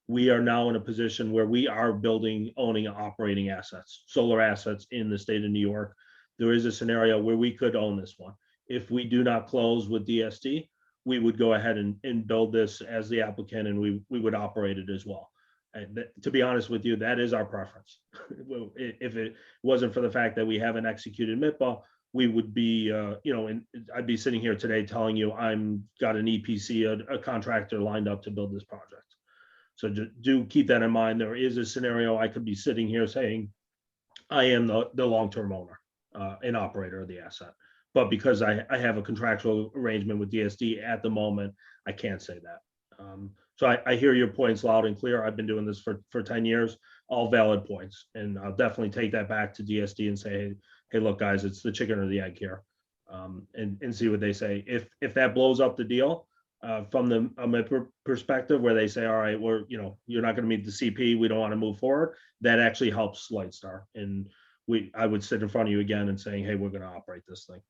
We are now in a position where we are building, owning, operating assets, solar assets in the state of New York. There is a scenario where we could own this one. If we do not close with DST, we would go ahead and build this as the applicant, and we would operate it as well. And to be honest with you, that is our preference. If it wasn't for the fact that we haven't executed MIPA, we would be, and I'd be sitting here today telling you I'm got an EPC, a contractor lined up to build this project. So do keep that in mind. There is a scenario I could be sitting here saying I am the long-term owner and operator of the asset. But because I have a contractual arrangement with DSD at the moment, I can't say that. So I hear your points loud and clear. I've been doing this for 10 years, all valid points. And I'll definitely take that back to DSD and say, hey, look, guys, it's the chicken or the egg here, and see what they say. If that blows up the deal from the perspective where they say, all right, you're not going to meet the CP, we don't want to move forward, that actually helps Lightstar. And I would sit in front of you again and saying, hey, we're going to operate this thing.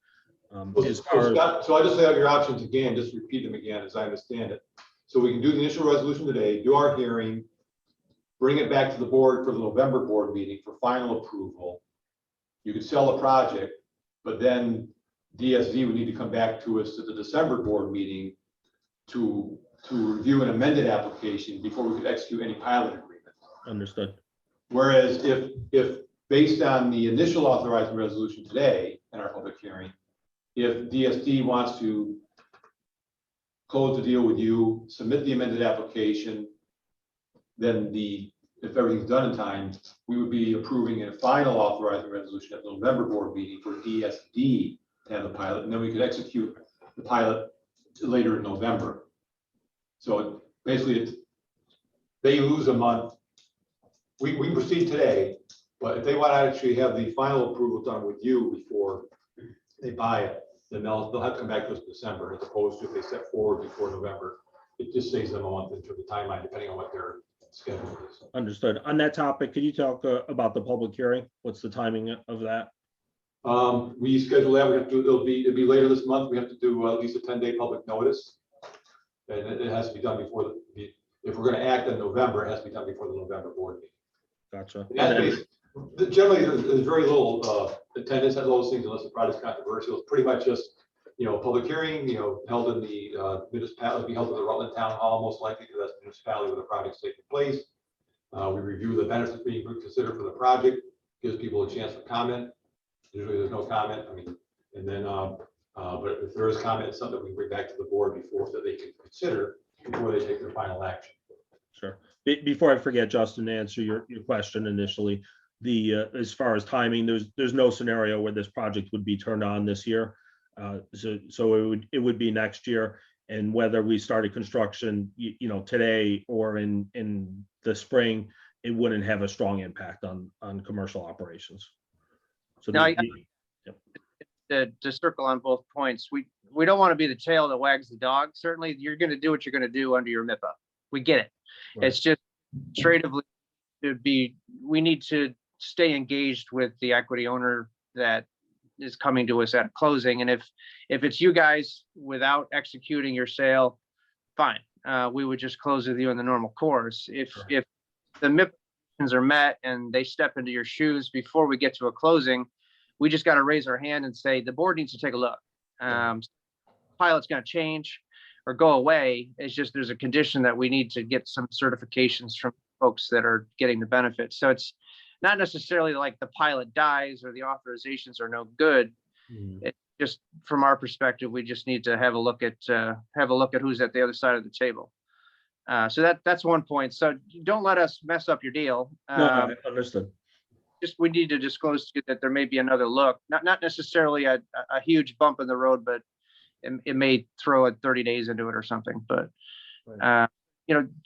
So I just lay out your options again, just repeat them again as I understand it. So we can do the initial resolution today, do our hearing, bring it back to the board for the November board meeting for final approval. You could sell the project, but then DSD would need to come back to us at the December board meeting to review an amended application before we could execute any pilot agreement. Understood. Whereas if based on the initial authorizing resolution today in our public hearing, if DSD wants to close the deal with you, submit the amended application, then if everything's done in time, we would be approving a final authorizing resolution at the November board meeting for DSD to have the pilot, and then we could execute the pilot later in November. So basically, they lose a month. We can proceed today, but if they want to actually have the final approval done with you before they buy it, then they'll have to come back to us in December, as opposed to if they step forward before November. It just saves them a month in terms of timeline, depending on what their schedule is. Understood. On that topic, could you talk about the public hearing? What's the timing of that? We schedule that. We have to. It'll be later this month. We have to do at least a 10-day public notice, and it has to be done before if we're going to act in November, it has to be done before the November board meeting. Gotcha. Generally, there's very little attendance at those things unless the project's controversial. It's pretty much just, public hearing, held in the municipality, be held in the Rutland Town Hall, most likely, because that's the municipality where the project's taking place. We review the benefits being considered for the project, gives people a chance to comment. Usually there's no comment. And then, but if there is comment, it's something we bring back to the board before that they can consider before they take their final action. Sure. Before I forget, Justin, to answer your question initially, as far as timing, there's no scenario where this project would be turned on this year. So it would be next year, and whether we started construction, today or in the spring, it wouldn't have a strong impact on commercial operations. So now, to circle on both points, we don't want to be the tail that wags the dog. Certainly, you're going to do what you're going to do under your MIPA. We get it. Right. It's just administratively we need to stay engaged with the equity owner that is coming to us at closing. And if it's you guys without executing your sale, fine. We would just close with you in the normal course. If the MIP are met and they step into your shoes before we get to a closing, we just got to raise our hand and say, the board needs to take a look. Pilot's going to change or go away. It's just, there's a condition that we need to get some certifications from folks that are getting the benefits. So it's not necessarily like the pilot dies or the authorizations are no good. It's just from our perspective, we just need to have a look at who's at the other side of the table. So that's one point. So don't let us mess up your deal. No, understood. Just we need to disclose that there may be another look, not necessarily a huge bump in the road, but it may throw 30 days into it or something. But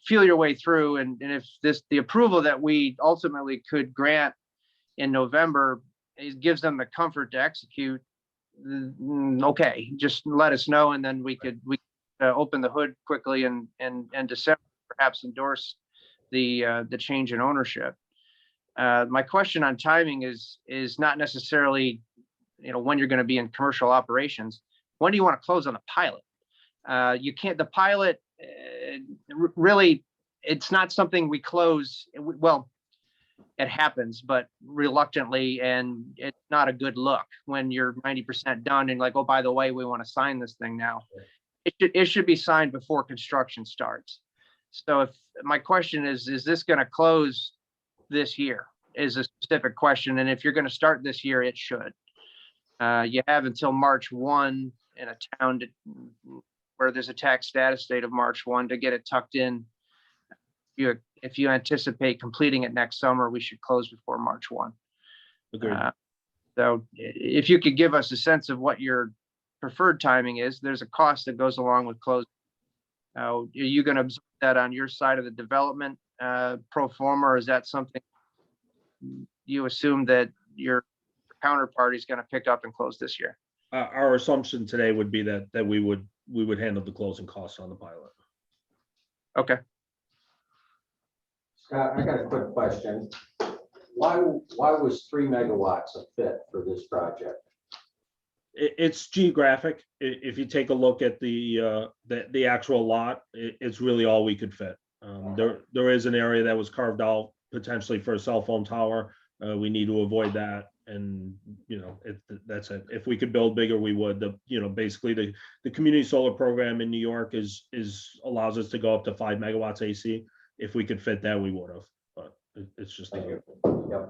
feel your way through, and if the approval that we ultimately could grant in November, it gives them the comfort to execute. Okay, just let us know, and then we could open the hood quickly and December perhaps endorse the change in ownership. My question on timing is not necessarily when you're going to be in commercial operations. When do you want to close on the pilot? You can't. The pilot really, it's not something we close. Well, it happens, but reluctantly, and it's not a good look when you're 90% done and like, oh, by the way, we want to sign this thing now. it should be signed before construction starts. So if, my question is this going to close this year is a specific question. And if you're going to start this year, it should. You have until March 1 in a town where there's a tax status date of March 1 to get it tucked in. If you anticipate completing it next summer, we should close before March 1. Agreed. So if you could give us a sense of what your preferred timing is, there's a cost that goes along with closing. Are you going to absorb that on your side of the development pro forma, or is that something you assume that your counterparty is going to pick up and close this year? Our assumption today would be that we would handle the closing costs on the pilot. Okay. Scott, I got a quick question. Why was 3 megawatts a fit for this project? It's geographic. If you take a look at the actual lot, it's really all we could fit. There is an area that was carved out potentially for a cell phone tower. We need to avoid that. And, that's it. If we could build bigger, we would. Basically the community solar program in New York allows us to go up to 5 megawatts AC. If we could fit that, we would have, but it's just. Thank you. Yep.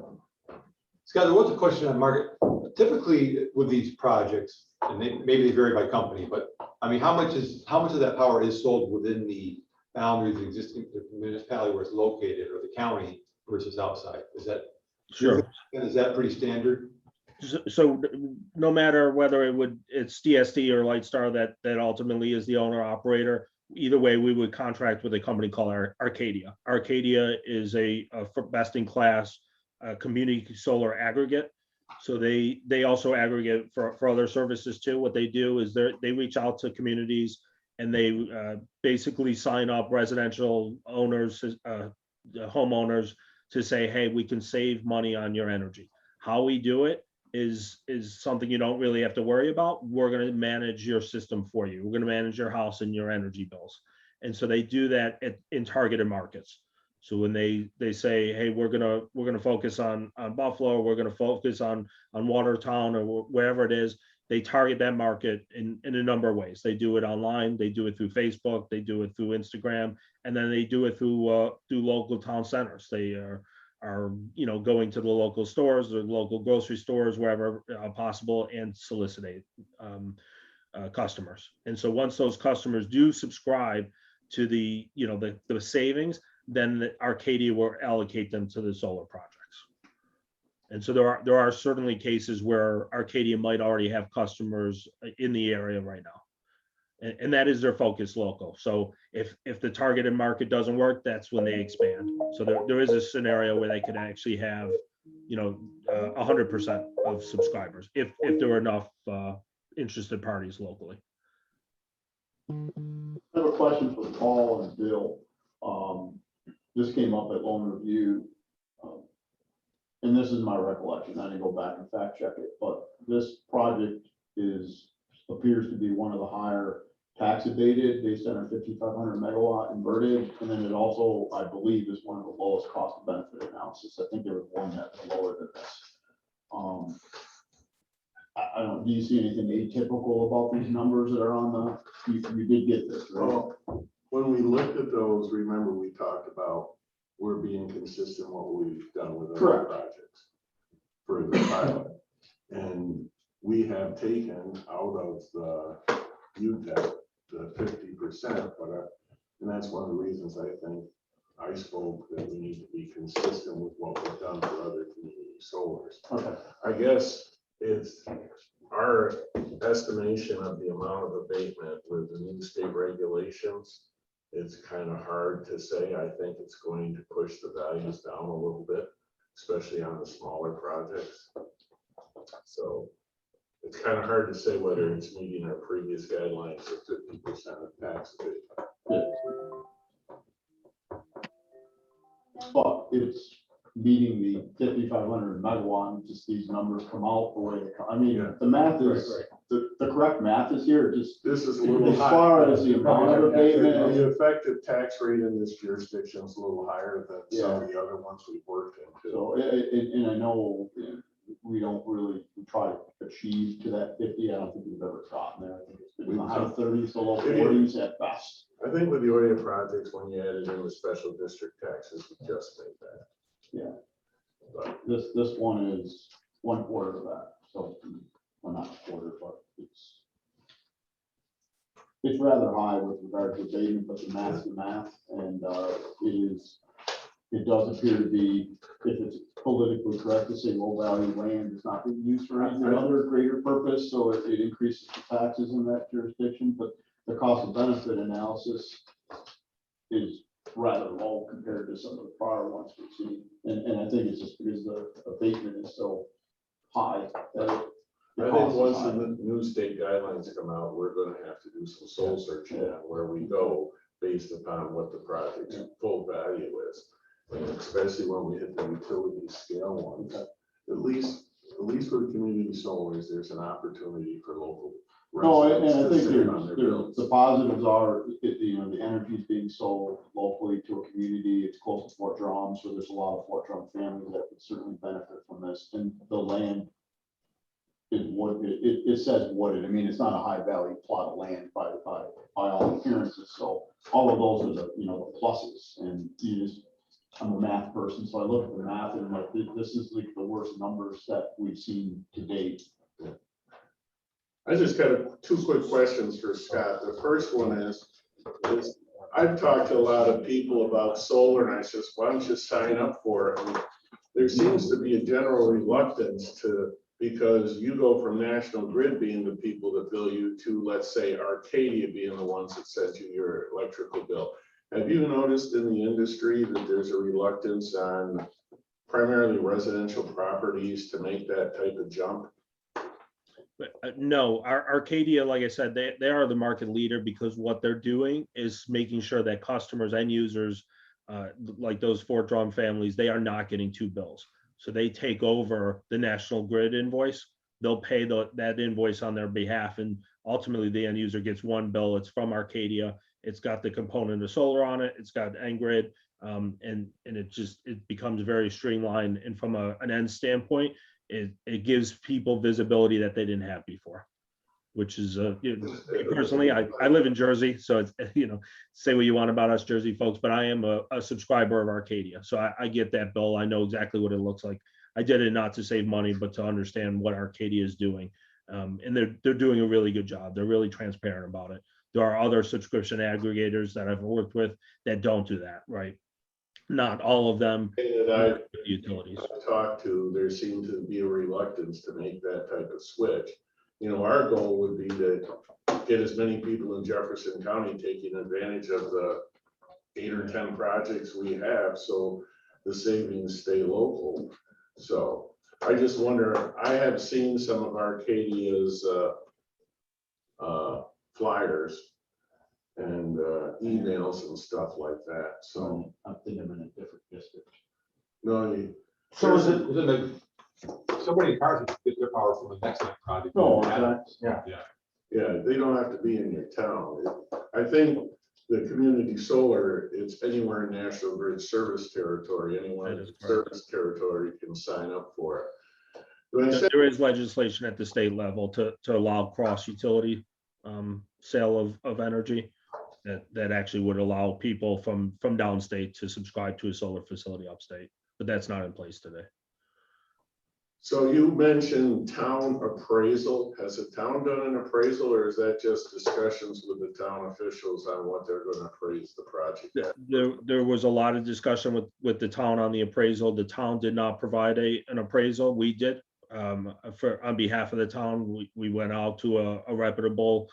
Scott, there was a question on market. Typically with these projects, and maybe they vary by company, but I mean, how much of that power is sold within the boundaries of existing municipality where it's located, or the county versus outside? Is that Sure. Is that pretty standard? So no matter whether it's DSD or Lightstar that ultimately is the owner operator, either way, we would contract with a company called Arcadia. Arcadia is a best in class community solar aggregate. So they also aggregate for other services too. What they do is they reach out to communities and they basically sign up residential owners, homeowners, to say, hey, we can save money on your energy. How we do it is something you don't really have to worry about. We're going to manage your system for you. We're going to manage your house and your energy bills. And so they do that in targeted markets. So when they say, hey, we're gonna focus on Buffalo, we're gonna focus on Watertown or wherever it is, they target that market in a number of ways. They do it online, they do it through Facebook, they do it through Instagram, and then they do it through local town centers. They are going to the local stores or local grocery stores, wherever possible, and solicitate customers. And so once those customers do subscribe to the savings, then the Arcadia will allocate them to the solar projects. And so there are certainly cases where Arcadia might already have customers in the area right now. And that is their focus local. So if the targeted market doesn't work, that's when they expand. So there is a scenario where they could actually have 100% of subscribers if there are enough interested parties locally. I have a question for Paul and Bill. This came up at loan review, and this is my recollection. I didn't go back and fact check it, but this project appears to be one of the higher tax abated based on our 5,500 megawatt inverted, and then it also, I believe, is one of the lowest cost benefit analysis. I think there was one that's lower than this. I don't. Do you see anything atypical about these numbers that are on the? You did get this, right? Well, when we looked at those, remember we talked about we're being consistent what we've done with other projects for the pilot. And we have taken out of the UTEP the 50%, and that's one of the reasons I think I spoke that we need to be consistent with what we've done for other community solars. Okay. I guess it's our estimation of the amount of abatement with the new state regulations. It's kind of hard to say. I think it's going to push the values down a little bit, especially on the smaller projects. So it's kind of hard to say whether it's meeting our previous guidelines of 50% of tax abatement. But it's meeting the 5,500 megawatt, and just these numbers come out the way they come. I mean, Yeah. the math is, Right. The correct math is here, just This is a little as high. far as the amount of abatement. The effective tax rate in this jurisdiction is a little higher than some of the other ones we've worked into. So, and I know we don't really try to achieve to that 50. I don't think we've ever gotten there. I think it's been in the high 30s, to low 40s at best. I think with the OIA projects, when you added in the special district taxes, we just made that. Yeah. But This one is 1/4 of that, so, well, not a quarter, but it's rather high with regard to abatement, but the math's the math, and it does appear to be, if it's politically correct to say low value land is not being used for any other greater purpose, so it increases the taxes in that jurisdiction, but the cost of benefit analysis is rather low compared to some of the prior ones we've seen. And I think it's just because the abatement is so high that I think once the new state guidelines come out, we're gonna have to do some soul searching on where we go based upon what the project's full value is. And especially when we hit the utility scale ones, at least with community solars, there's an opportunity for local. No, and I think residents to save on their bills. the positives are, the energy is being sold locally to a community. It's close to Fort Drum, so there's a lot of Fort Drum families that would certainly benefit from this. And the land is what, it says wooded. I mean, it's not a high value plot of land by all appearances. So all of those are the pluses. And I'm a math person, so I look at the math and I'm like, this is like the worst numbers that we've seen to date. I just got two quick questions for Scott. The first one is I've talked to a lot of people about solar and I said, why don't you sign up for it? And there seems to be a general reluctance because you go from National Grid being the people that bill you to, let's say, Arcadia being the ones that send you your electrical bill. Have you noticed in the industry that there's a reluctance on primarily residential properties to make that type of jump? No, Arcadia, like I said, they are the market leader because what they're doing is making sure that customers and users, like those Fort Drum families, they are not getting two bills. So they take over the National Grid invoice. They'll pay that invoice on their behalf, and ultimately the end user gets one bill. It's from Arcadia. It's got the component of solar on it. It's got N-Grid, and it becomes very streamlined. And from an end standpoint, it gives people visibility that they didn't have before, which is personally, I live in Jersey, so it's, say what you want about us Jersey folks, but I am a subscriber of Arcadia. So I get that bill. I know exactly what it looks like. I did it not to save money, but to understand what Arcadia is doing. And they're doing a really good job. They're really transparent about it. There are other subscription aggregators that I've worked with that don't do that, right? Not all of them. Utilities. I've talked to, there seemed to be a reluctance to make that type of switch. Our goal would be to get as many people in Jefferson County taking advantage of the 8 or 10 projects we have, so the savings stay local. So I just wonder, I have seen some of Arcadia's flyers and emails and stuff like that. So I think I'm in a different district. no, So is it like, so many cars get their power from the next project? No, yeah, they don't have to be in your town. I think the community solar, it's anywhere in National Grid service territory, anyone in service territory can sign up for it. There is legislation at the state level to allow cross utility sale of energy that actually would allow people from downstate to subscribe to a solar facility upstate, but that's not in place today. So you mentioned town appraisal. Has the town done an appraisal, or is that just discussions with the town officials on what they're going to appraise the project? There was a lot of discussion with the town on the appraisal. The town did not provide an appraisal. We did. On behalf of the town, we went out to a reputable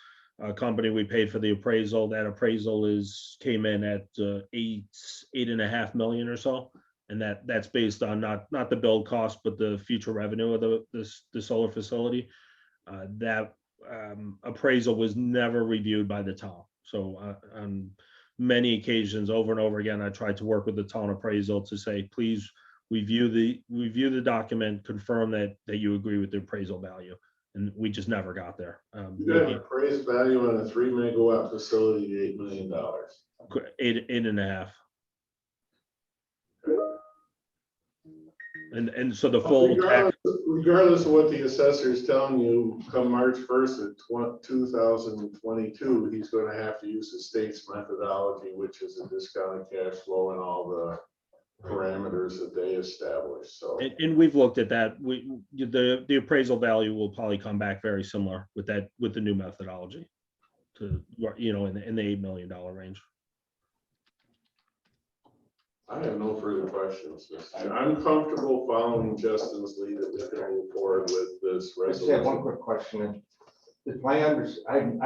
company. We paid for the appraisal. That appraisal came in at 8.5 million or so. And that's based on not the build cost, but the future revenue of the solar facility. That appraisal was never reviewed by the town. So on many occasions, over and over again, I tried to work with the town appraisal to say, please review the document, confirm that you agree with the appraisal value. And we just never got there. You got an appraised value on a 3 megawatt facility, $8 million. 8.5. And so the full tax, Regardless of what the assessor is telling you, come March 1st of 2022, he's going to have to use the state's methodology, which is a discounted cash flow and all the parameters that they establish. So and we've looked at that. The appraisal value will probably come back very similar with that, with the new methodology to, you know, in the $8 million range. I have no further questions. I'm comfortable following Justin's lead that we can move forward with this I just have one resolution. quick question. If I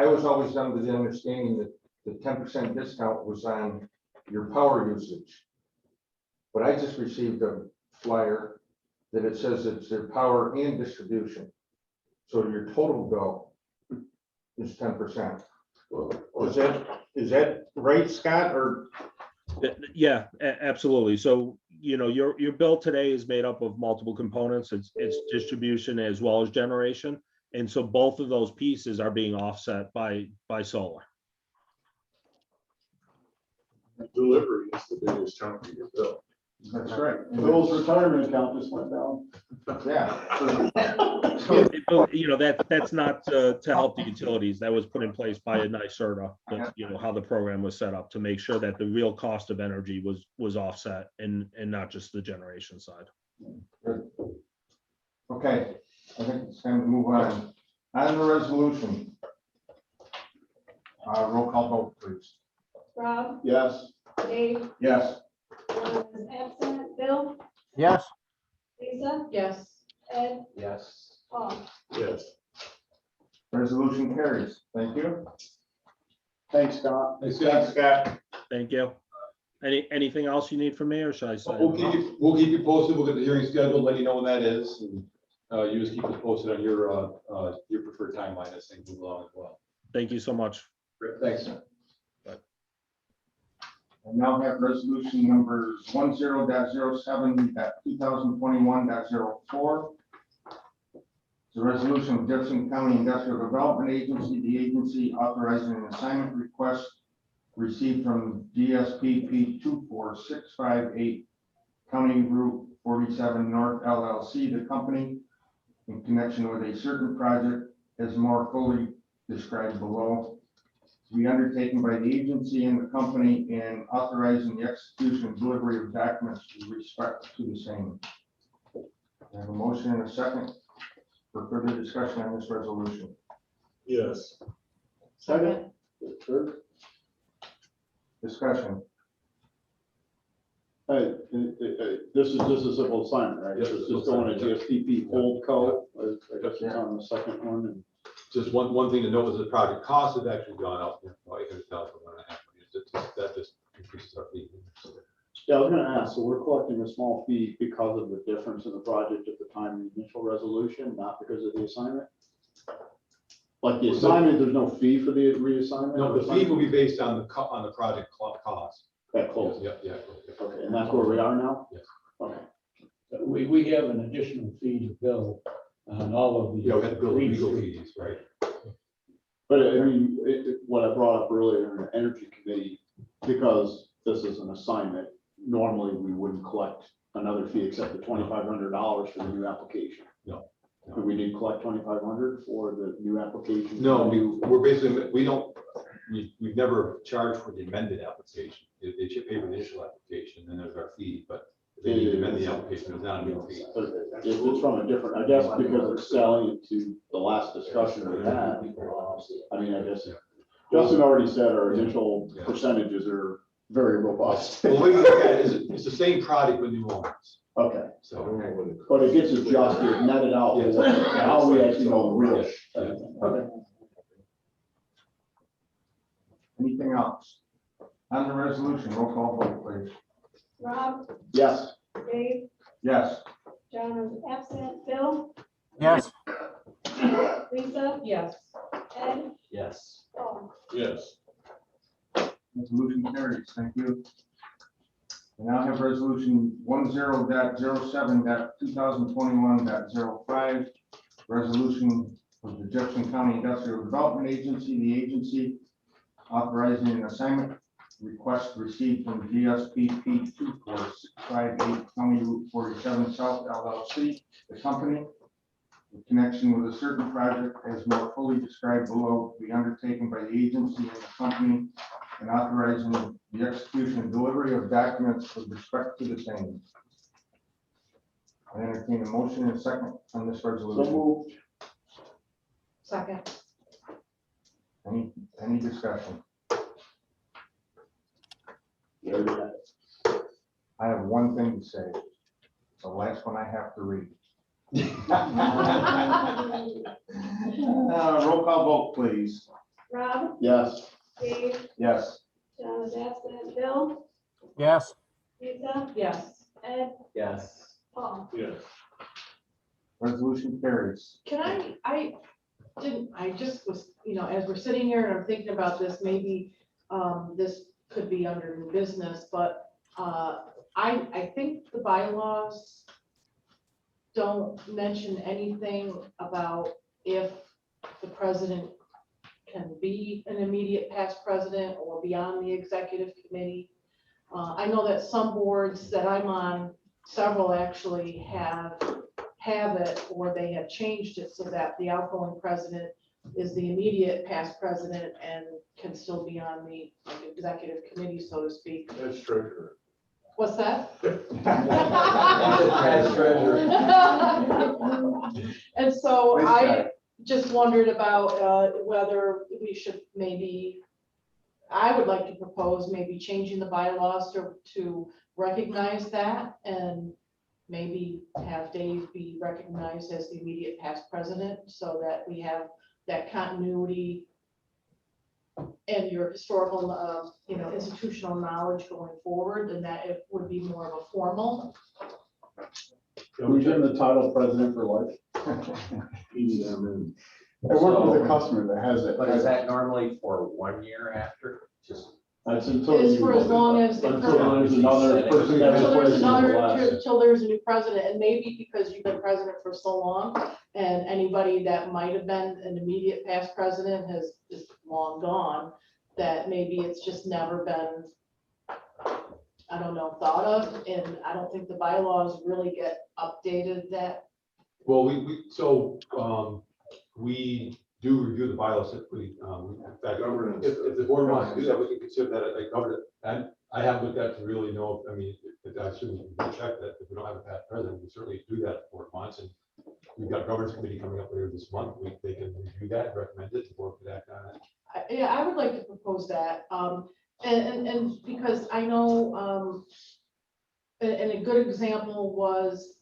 was always under the understanding that the 10% discount was on your power usage. But I just received a flyer that it says it's their power and distribution. So your total bill is 10%. Is that right, Scott, or? Yeah, absolutely. So, you know, your bill today is made up of multiple components. It's distribution as well as generation. And so both of those pieces are being offset by solar. Delivery is the biggest chunk of your bill. That's right. Bill's retirement account just went down. Yeah. You know, that's not to help the utilities. That was put in place by a NYSERDA, but you know, how the program was set up to make sure that the real cost of energy was offset and not just the generation side. Okay, I think it's time to move on. On the resolution. Roll call vote, please. Rob, Yes. Dave, Yes. John is absent, Bill, Yes. Lisa, Yes. Ed, Yes. Paul. Yes. Resolution carries. Thank you. Thanks, Scott. Thanks, Scott. Thank you. Anything else you need from me, or should I say? We'll keep you posted. We'll get the hearing scheduled, let you know when that is. And you just keep us posted on your preferred timeline as things move along as well. Thank you so much. Great, thanks. I now have resolution numbers 10.07.2021.04. It's a resolution of Jefferson County Industrial Development Agency, the agency authorizing an assignment request received from DSPP 24658 County Route 47 North LLC, the company, in connection with a certain project as more fully described below. To be undertaken by the agency and the company, and authorizing the execution and delivery of documents with respect to the same. I have a motion and a second for further discussion on this resolution. Yes. Second. Third. Discussion. Hey, this is just a simple assignment, right? Yes, It's just going to GSPP Hold Co. I guess it's on the second one. And Just one thing to note is the project costs have actually gone up. $800,000 that just increases our fee. yeah, I was gonna ask, so we're collecting a small fee because of the difference in the project at the time of the initial resolution, not because of the assignment? Like the assignment, there's no fee for the reassignment? No, the fee will be based on the project cost. That close. Yeah. Okay, and that's where we are now? Yes. Okay. We have an additional fee to bill on all of the. Yeah, we had to build legal fees, right? But I mean, what I brought up earlier in the Energy Committee, because this is an assignment, normally we wouldn't collect another fee except the $2,500 for the new application. No. But we did collect $2,500 for the new application? No, we're basically, we've never charged for the amended application. They should pay for the initial application, and then there's our fee, but if they need to amend the application, there's not a new fee. It's from a different, I guess, because it's selling into the last discussion we had. I mean, I guess Justin already said our initial percentages are very robust. Well, the way we look at it is it's the same product with new owners. Okay, So, but it gets adjusted, netted out, Yes. how we actually know the real. Yes. Okay. Anything else? On the resolution, roll call vote, please. Rob, Yes. Dave, Yes. John is absent, Bill, Yes. Lisa, Yes. Ed, Yes. Paul. Yes. Resolution carries. Thank you. We now have resolution 10.07.2021.05. Resolution of the Jefferson County Industrial Development Agency, the agency authorizing an assignment request received from GSPP 2 course 58 County Route 47 South LLC, the company, in connection with a certain project as more fully described below, to be undertaken by the agency and the company, and authorizing the execution and delivery of documents with respect to the same. I entertain a motion and a second on this So resolution. moved. Second. Any discussion? I have one thing to say. It's the last one I have to read. Roll call vote, please. Rob, Yes. Dave, Yes. John is absent, Bill, Yes. Lisa, Yes. Ed, Yes. Paul. Yes. Resolution carries. Can I just was, as we're sitting here and I'm thinking about this, maybe this could be under new business, but I think the bylaws don't mention anything about if the president can be an immediate past president or be on the executive committee. I know that some boards that I'm on, several actually have it, or they have changed it so that the outgoing president is the immediate past president and can still be on the executive committee, so to speak. That's treasurer. What's that? As treasurer. And so I just wondered about whether we should I would like to propose maybe changing the bylaws to recognize that, and maybe have Dave be recognized as the immediate past president, so that we have that continuity and your historical, institutional knowledge going forward, and that it would be more of a formal. We give him the title president for life. Easy, I'm in. I work with a customer that has it. But is that normally for 1 year after? Just That's until. It's for as long as the Until there's another person that Until there's replaces the last. until there's a new president, and maybe because you've been president for so long, and anybody that might have been an immediate past president has is long gone, that maybe it's just never been, I don't know, thought of, and I don't think the bylaws really get updated that. Well, we do review the bylaws typically. In fact, Governance. if the board wants to do that, we can consider that a governance. And I haven't looked at to really know, I assume we can check that if we don't have a past president, we certainly do that for months. And we've got a governance committee coming up later this month. They can review that, recommend it, the board could act on it. Yeah, I would like to propose that, and because I know, and a good example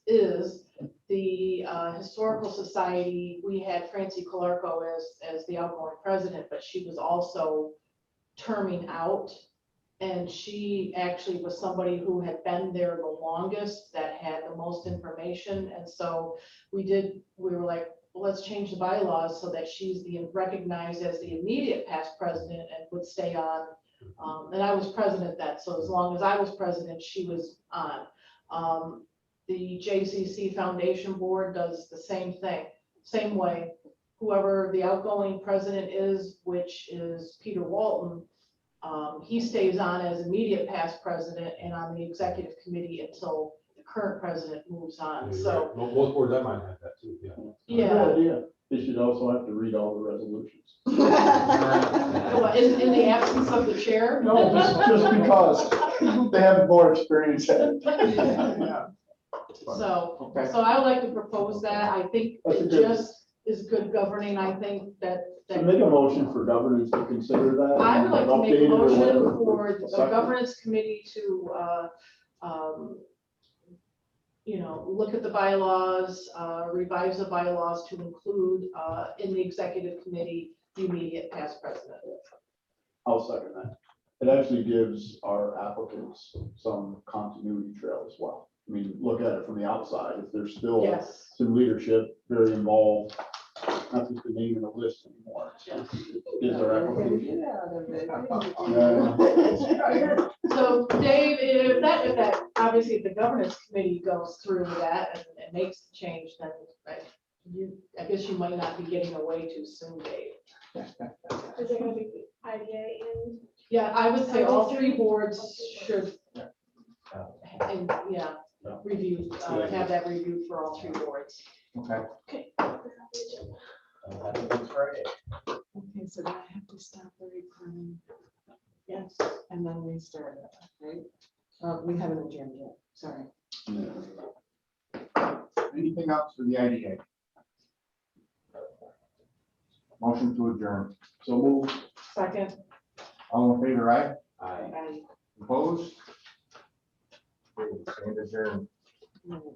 is the Historical Society. We had Francie Calarco as the outgoing president, but she was also terming out. And she actually was somebody who had been there the longest, that had the most information. And so we were like, well, let's change the bylaws so that she's recognized as the immediate past president and would stay on. And I was president then, so as long as I was president, she was on. The JCC Foundation Board does the same thing, same way. Whoever the outgoing president is, which is Peter Walton, he stays on as immediate past president and on the executive committee until the current president moves on. So, Most boards I might have that too, yeah. yeah. Good idea. They should also have to read all the resolutions. Well, in the absence of the chair? No, just because they have more experience at it. So, Okay. so I would like to propose that. I think That's a it good- just is good governing. I think that. So make a motion for governance to consider that. I would like to make a Update it or motion whatever. for the Second. governance committee to, look at the bylaws, revise the bylaws to include, in the executive committee, the immediate past president. I'll second that. It actually gives our applicants some continuity trail as well. I mean, look at it from the outside. If there's still Yes. some leadership, very involved, not just the name in the list anymore. Yeah. It gives our application. So Dave, if that, obviously if the governance committee goes through that and makes the change, then I guess you might not be getting away too soon, Dave. Is it gonna be IDA and Yeah, I would say all three boards should, and, yeah, review, have that reviewed for all three boards. Okay. Okay. Happy Good Friday. Okay, so do I have to stop the recording Yes. and then restart it, right? We haven't adjourned yet, sorry. Anything else for the IDA? Motion to adjourn. So move. Second. All in favor, aye? Aye. Opposed? Okay, stand adjourned. No,